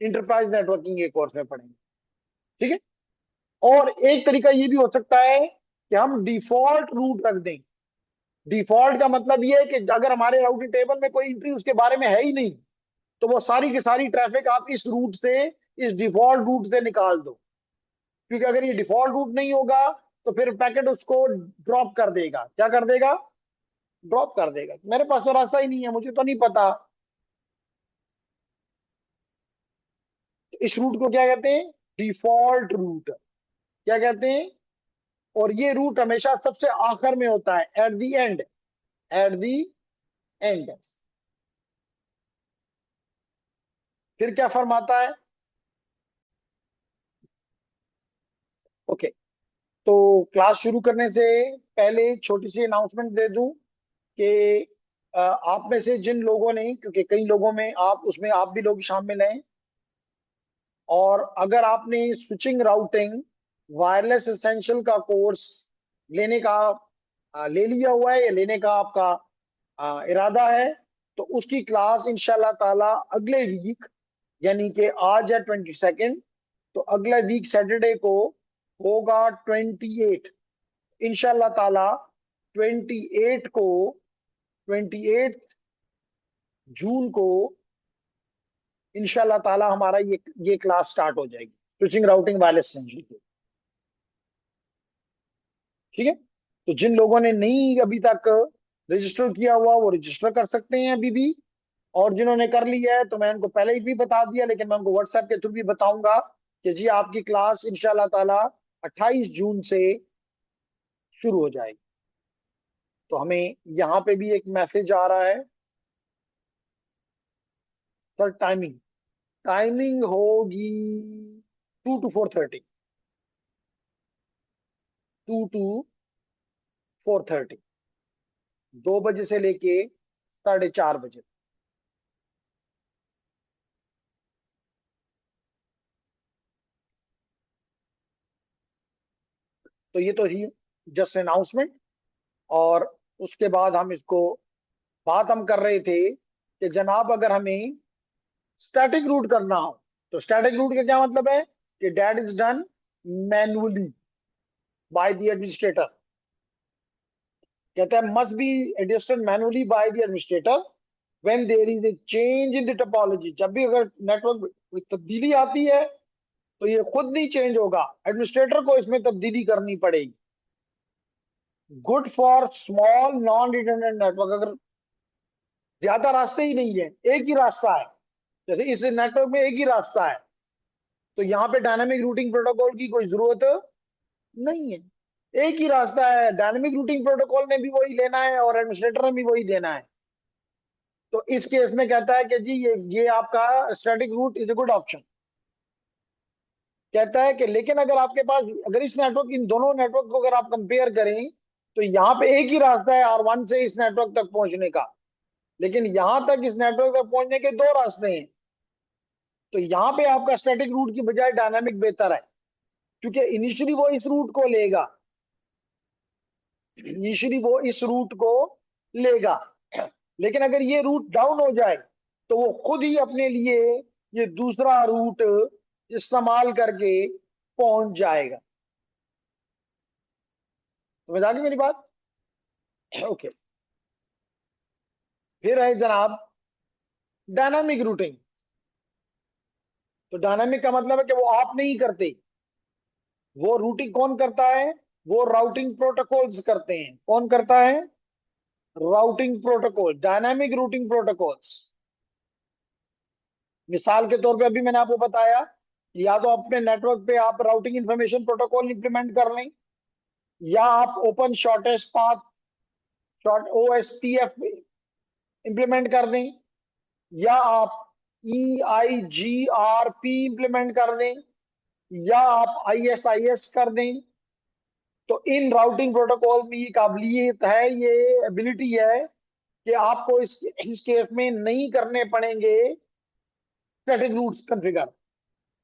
[SPEAKER 1] इंटरप्राइज नेटवर्किंग के कोर्स में पढ़ेंगे। ठीक है। और एक तरीका ये भी हो सकता है कि हम डिफॉल्ट रूट रख दें। डिफॉल्ट का मतलब ये है कि अगर हमारे राउटिंग टेबल में कोई एंट्री उसके बारे में है ही नहीं, तो वो सारी की सारी ट्रैफिक आप इस रूट से, इस डिफॉल्ट रूट से निकाल दो। क्योंकि अगर ये डिफॉल्ट रूट नहीं होगा, तो फिर पैकेट उसको ड्रॉप कर देगा। क्या कर देगा? ड्रॉप कर देगा। मेरे पास तो रास्ता ही नहीं है, मुझे तो नहीं पता। तो इस रूट को क्या कहते हैं? Default route. क्या कहते हैं? और ये रूट हमेशा सबसे आखिर में होता है, at the end. At the end. फिर क्या फरमाता है? ओके। तो क्लास शुरू करने से पहले छोटी सी अनाउंसमेंट दे दूं कि आप में से जिन लोगों ने, क्योंकि कई लोगों में आप, उसमें आप भी लोग शामिल हैं, और अगर आपने स्विचिंग राउटिंग वायरलेस एसेंशियल का कोर्स लेने का ले लिया हुआ है, या लेने का आपका इरादा है, तो उसकी क्लास इंशाल्लाह ताला अगले वीक, यानी कि आज है 22, तो अगले वीक सैटरडे को होगा 28, इंशाल्लाह ताला। 28 को, 28 जून को इंशाल्लाह ताला हमारा ये क्लास स्टार्ट हो जाएगी, स्विचिंग राउटिंग वायरलेस एसेंशियल की। ठीक है। तो जिन लोगों ने नहीं अभी तक रजिस्टर किया हुआ, वो रजिस्टर कर सकते हैं अभी भी, और जिन्होंने कर लिया है, तो मैं उनको पहले ही भी बता दिया, लेकिन मैं उनको व्हाट्सएप के थ्रू भी बताऊंगा कि जी आपकी क्लास इंशाल्लाह ताला 28 जून से शुरू हो जाएगी। तो हमें यहाँ पे भी एक मैसेज आ रहा है, सर टाइमिंग, टाइमिंग होगी 2 to 4:30, 2 to 4:30, 2 बजे से लेके 4:30 बजे। तो ये तो ही जस्ट अनाउंसमेंट। और उसके बाद हम इसको, बात हम कर रहे थे कि जनाब अगर हमें स्टैटिक रूट करना हो, तो स्टैटिक रूट का क्या मतलब है कि that is done manually by the administrator. कहता है must be adjusted manually by the administrator when there is a change in the topology. जब भी अगर नेटवर्क में कोई तब्दीली आती है तो ये खुद नहीं चेंज होगा, एडमिनिस्ट्रेटर को इसमें तब्दीली करनी पड़ेगी। Good for small non redundant network. अगर ज्यादा रास्ते ही नहीं है, एक ही रास्ता है, जैसे इस नेटवर्क में एक ही रास्ता है, तो यहाँ पे डायनामिक रूटिंग प्रोटोकॉल की कोई जरूरत नहीं है। एक ही रास्ता है, डायनामिक रूटिंग प्रोटोकॉल ने भी वही लेना है और एडमिनिस्ट्रेटर ने भी वही देना है। तो इस केस में कहता है कि जी ये आपका static route is a good option. कहता है कि लेकिन अगर आपके पास, अगर इस नेटवर्क, इन दोनों नेटवर्क को अगर आप कंपेयर करें, तो यहाँ पे एक ही रास्ता है R1 से इस नेटवर्क तक पहुंचने का, लेकिन यहां तक इस नेटवर्क तक पहुंचने के दो रास्ते हैं। तो यहाँ पे आपका स्टैटिक रूट की बजाय डायनामिक बेहतर है, क्योंकि इनिशियली वो इस रूट को लेगा, इनिशियली वो इस रूट को लेगा, लेकिन अगर ये रूट डाउन हो जाए तो वो खुद ही अपने लिए ये दूसरा रूट इस्तेमाल करके पहुंच जाएगा। समझ आ गई मेरी बात? ओके। फिर है जनाब डायनामिक रूटिंग। तो डायनामिक का मतलब है कि वो आप नहीं करते, वो रूटिंग कौन करता है? वो राउटिंग प्रोटोकॉल्स करते हैं। कौन करता है? Routing protocol, dynamic routing protocols. मिसाल के तौर पे अभी मैंने आपको बताया, या तो अपने नेटवर्क पे आप राउटिंग इंफॉर्मेशन प्रोटोकॉल इंप्लीमेंट कर लें, या आप open shortest path, short OSPF implement कर दें, या आप EIGRP इंप्लीमेंट कर दें, या आप ISIS कर दें। तो इन राउटिंग प्रोटोकॉल में ये काबिलियत है, ये एबिलिटी है कि आपको इस केस में नहीं करने पड़ेंगे स्टैटिक रूट्स कॉन्फ़िगर,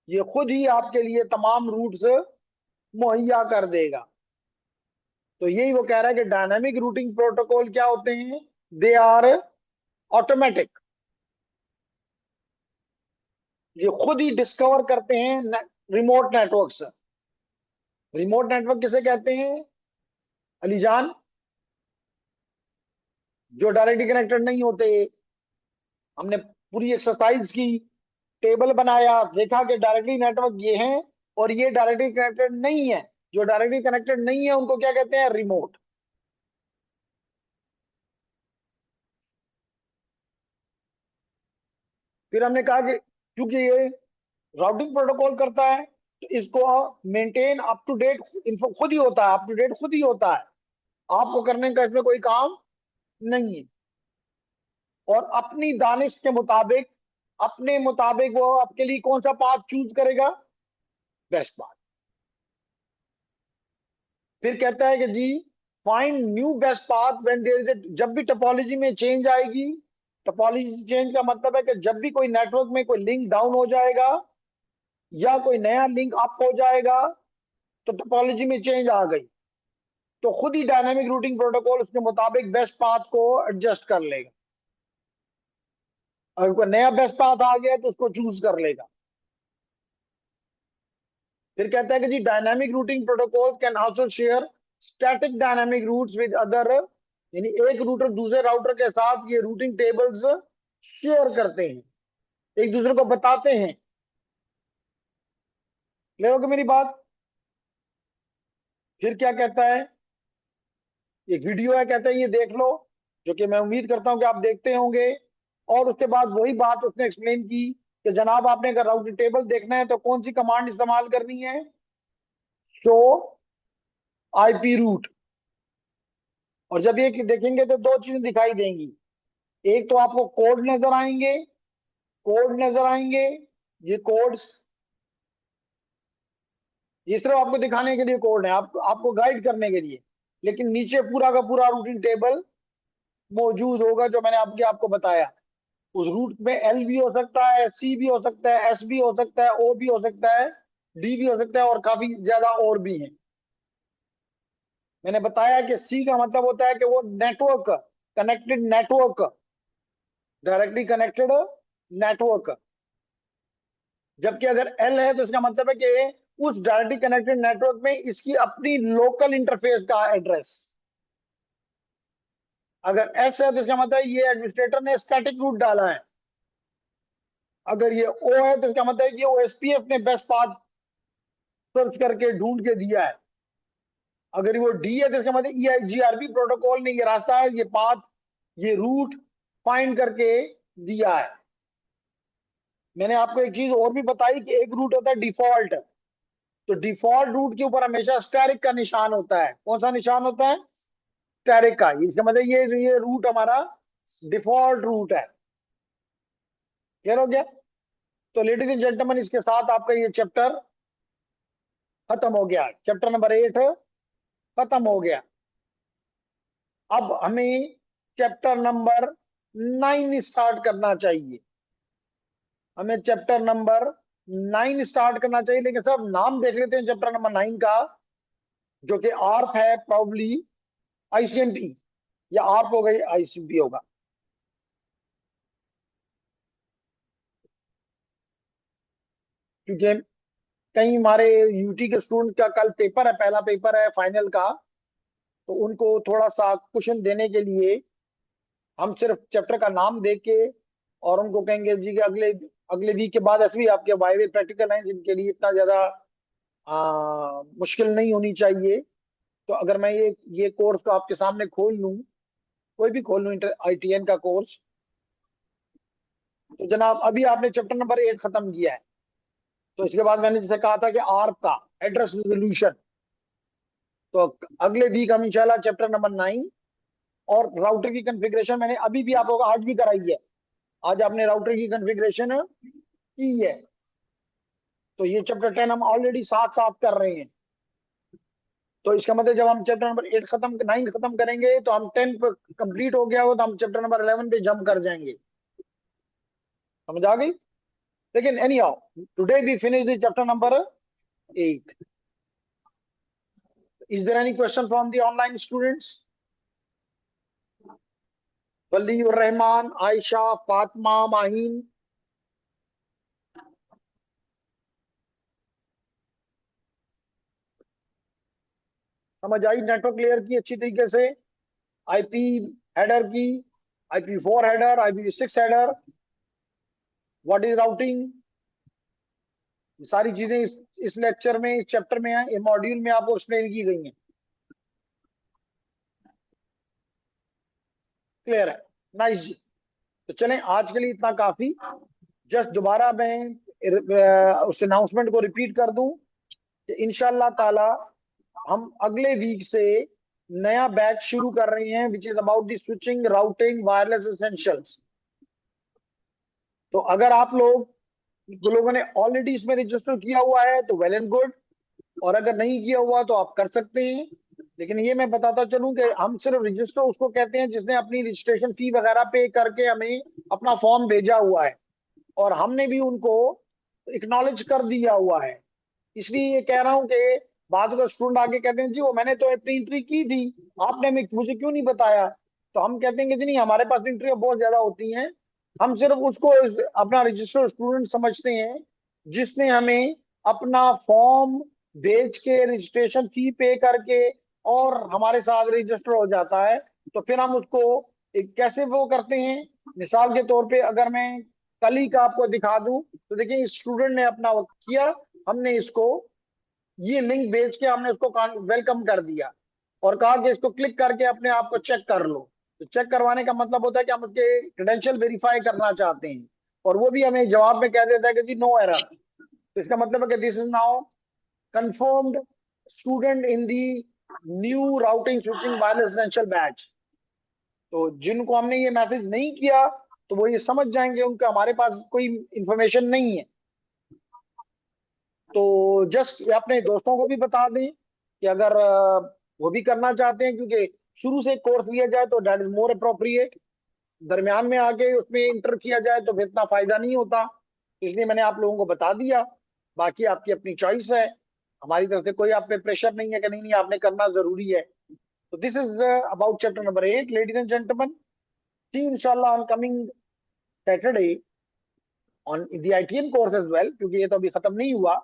[SPEAKER 1] ये खुद ही आपके लिए तमाम रूट्स मुहैया कर देगा। तो यही वो कह रहा है कि डायनामिक रूटिंग प्रोटोकॉल क्या होते हैं? दे आर ऑटोमेटिक, ये खुद ही डिस्कवर करते हैं रिमोट नेटवर्क से। रिमोट नेटवर्क किसे कहते हैं अलीजान? जो डायरेक्टली कनेक्टेड नहीं होते। हमने पूरी एक्सरसाइज की, टेबल बनाया, देखा कि डायरेक्टली नेटवर्क ये हैं और ये डायरेक्टली कनेक्टेड नहीं है। जो डायरेक्टली कनेक्टेड नहीं है उनको क्या कहते हैं? रिमोट। फिर हमने कहा कि क्योंकि ये राउटिंग प्रोटोकॉल करता है तो इसको maintain up to date info खुद ही होता है, अप टू डेट खुद ही होता है, आपको करने का इसमें कोई काम नहीं है। और अपनी दानिश के मुताबिक, अपने मुताबिक वो आपके लिए कौन सा पाथ चूज करेगा? Best path. फिर कहता है कि जी find new best path when there is जब भी टोपोलॉजी में चेंज आएगी। टोपोलॉजी चेंज का मतलब है कि जब भी कोई नेटवर्क में कोई लिंक डाउन हो जाएगा या कोई नया लिंक अप हो जाएगा, तो टोपोलॉजी में चेंज आ गई, तो खुद ही डायनामिक रूटिंग प्रोटोकॉल उसके मुताबिक बेस्ट पाथ को एडजस्ट कर लेगा। अगर कोई नया बेस्ट पाथ आ गया तो उसको चूज कर लेगा। फिर कहता है कि जी dynamic routing protocol can also share static dynamic routes with other, यानी एक रूटर दूसरे राउटर के साथ ये रूटिंग टेबल्स शेयर करते हैं, एक दूसरे को बताते हैं। क्लियर होगी मेरी बात? फिर क्या कहता है, एक वीडियो है, कहता है ये देख लो, जो कि मैं उम्मीद करता हूं कि आप देखते होंगे। और उसके बाद वही बात उसने एक्सप्लेन की कि जनाब आपने अगर राउटिंग टेबल देखना है तो कौन सी कमांड इस्तेमाल करनी है? Show IP route. और जब ये देखेंगे तो दो चीजें दिखाई देंगी, एक तो आपको कोड नजर आएंगे कोड नजर आएंगे, ये कोड्स, ये सिर्फ आपको दिखाने के लिए कोड है, आपको गाइड करने के लिए, लेकिन नीचे पूरा का पूरा रूटिंग टेबल मौजूद होगा जो मैंने आपको बताया। उस रूट में एल भी हो सकता है, सी भी हो सकता है, एस भी हो सकता है, ओ भी हो सकता है, डी भी हो सकता है, और काफी ज्यादा और भी हैं। मैंने बताया कि सी का मतलब होता है कि वो network, connected network, directly connected network. जबकि अगर एल है तो इसका मतलब है कि उस डायरेक्टली कनेक्टेड नेटवर्क में इसकी अपनी लोकल इंटरफेस का एड्रेस। अगर एस है तो इसका मतलब है ये एडमिनिस्ट्रेटर ने स्टैटिक रूट डाला है। अगर ये ओ है तो इसका मतलब है कि ओएसपीएफ ने बेस्ट पाथ सर्च करके ढूंढ के दिया है। अगर वो डी है तो इसका मतलब ईआईजीआरपी प्रोटोकॉल ने ये रास्ता है, ये पाथ, ये रूट फाइंड करके दिया है। मैंने आपको एक चीज और भी बताई कि एक रूट होता है डिफॉल्ट। तो डिफॉल्ट रूट के ऊपर हमेशा स्टैरिक का निशान होता है। कौन सा निशान होता है? स्टैरिक का। इसका मतलब ये रूट हमारा डिफॉल्ट रूट है। क्लियर हो गया? तो लेडीज एंड जेंटलमैन, इसके साथ आपका ये चैप्टर खत्म हो गया। चैप्टर नंबर 8 खत्म हो गया। अब हमें चैप्टर नंबर 9 स्टार्ट करना चाहिए। हमें चैप्टर नंबर 9 स्टार्ट करना चाहिए, लेकिन सब नाम देख लेते हैं चैप्टर नंबर 9 का, जो कि आर्प है, प्रॉब्ली आईसीएमपी, या आर्प हो गई आईसीएमपी होगा। क्योंकि कई हमारे यूटी के स्टूडेंट का कल पेपर है, पहला पेपर है फाइनल का, तो उनको थोड़ा सा क्वेश्चन देने के लिए हम सिर्फ चैप्टर का नाम दे के और उनको कहेंगे जी कि अगले अगले वीक के बाद ऐसे भी आपके वाइवे प्रैक्टिकल हैं जिनके लिए इतना ज्यादा मुश्किल नहीं होनी चाहिए। तो अगर मैं ये कोर्स को आपके सामने खोल लूं, कोई भी खोल लूं, इंटर आईटीएन का कोर्स, तो जनाब अभी आपने चैप्टर नंबर 8 खत्म किया है। तो इसके बाद मैंने जैसे कहा था कि आर्प का एड्रेस रिजोल्यूशन, तो अगले वीक हम इंशाल्लाह चैप्टर नंबर 9 और राउटर की कॉन्फ़िगरेशन मैंने अभी भी आप लोग आज भी कराई है। आज आपने राउटर की कॉन्फ़िगरेशन की है। तो ये चैप्टर 10 हम ऑलरेडी साथ साथ कर रहे हैं। तो इसका मतलब जब हम चैप्टर नंबर 8 खत्म 9 खत्म करेंगे तो हम 10 कंप्लीट हो गया हो तो हम चैप्टर नंबर 11 पे जंप कर जाएंगे। समझ आ गई? लेकिन anyhow, today we finish the chapter number 8। Is there any question from the online students? Waliur Rahman, Ayesha, Fatima, Maheen? समझ आई नेटवर्क लेयर की अच्छी तरीके से? आईपी हेडर की, IP4 header, IPv6 header, what is routing, ये सारी चीजें इस लेक्चर में, इस चैप्टर में है, इस मॉड्यूल में आपको एक्सप्लेन की गई हैं। क्लियर है? नाइस जी। तो चलें, आज के लिए इतना काफी। जस्ट दोबारा मैं उस अनाउंसमेंट को रिपीट कर दूं कि इंशाल्लाह ताला हम अगले वीक से नया बैच शुरू कर रहे हैं, which is about the switching, routing, wireless essentials. तो अगर आप लोगों ने ऑलरेडी इसमें रजिस्टर किया हुआ है तो वेल एंड गुड, और अगर नहीं किया हुआ तो आप कर सकते हैं। लेकिन ये मैं बताता चलूं कि हम सिर्फ रजिस्टर उसको कहते हैं जिसने अपनी रजिस्ट्रेशन फी वगैरह पे करके हमें अपना फॉर्म भेजा हुआ है, और हमने भी उनको एक्नॉलेज कर दिया हुआ है। इसलिए ये कह रहा हूं कि बाद में स्टूडेंट आगे कहते हैं जी वो मैंने तो अपनी एंट्री की थी, आपने मुझे क्यों नहीं बताया? तो हम कहते हैं कि जी नहीं, हमारे पास एंट्री बहुत ज्यादा होती हैं, हम सिर्फ उसको अपना रजिस्टर्ड स्टूडेंट समझते हैं जिसने हमें अपना फॉर्म भेज के रजिस्ट्रेशन फी पे करके और हमारे साथ रजिस्टर हो जाता है। तो फिर हम उसको कैसे वो करते हैं? मिसाल के तौर पे अगर मैं कल ही का आपको दिखा दूं तो देखिए, स्टूडेंट ने अपना वो किया, हमने इसको ये लिंक भेज के हमने उसको वेलकम कर दिया और कहा कि इसको क्लिक करके अपने आप को चेक कर लो। तो चेक करवाने का मतलब होता है कि हम उसके क्रेडेंशियल वेरीफाई करना चाहते हैं, और वो भी हमें जवाब में कह देता है कि जी नो एरर। तो इसका मतलब है कि this is now confirmed student in the new routing switching wireless essential batch. तो जिनको हमने ये मैसेज नहीं किया तो वो ये समझ जाएंगे, उनका हमारे पास कोई इंफॉर्मेशन नहीं है। तो जस्ट अपने दोस्तों को भी बता दें कि अगर वो भी करना चाहते हैं, क्योंकि शुरू से कोर्स लिया जाए तो दैट इज मोर अप्रोप्रिएट। दरमियान में आके उसमें इंटर किया जाए तो फिर इतना फायदा नहीं होता, तो इसलिए मैंने आप लोगों को बता दिया। बाकी आपकी अपनी चॉइस है, हमारी तरफ से कोई आप पे प्रेशर नहीं है कि नहीं नहीं आपने करना जरूरी है। तो this is about chapter number 8 ladies and gentleman. See इंशाल्लाह on coming Saturday on the ITN course as well, क्योंकि ये तो अभी खत्म नहीं हुआ।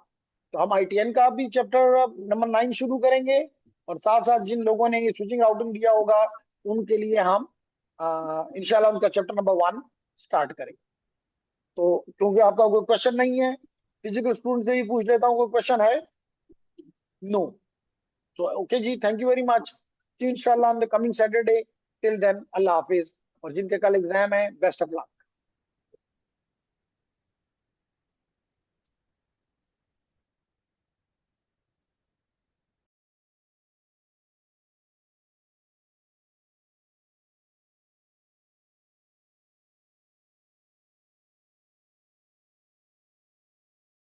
[SPEAKER 1] तो हम आईटीएन का भी चैप्टर नंबर 9 शुरू करेंगे, और साथ साथ जिन लोगों ने ये स्विचिंग राउटिंग दिया होगा उनके लिए हम इंशाल्लाह उनका चैप्टर नंबर 1 स्टार्ट करेंगे। तो क्योंकि आपका कोई क्वेश्चन नहीं है, फिजिकल स्टूडेंट से भी पूछ लेता हूँ, कोई क्वेश्चन है? नो। तो ओके जी, थैंक यू वेरी मच। इंशाल्लाह on the coming Saturday. Till then अल्लाह हाफिज, और जिनके कल एग्जाम है बेस्ट ऑफ लक।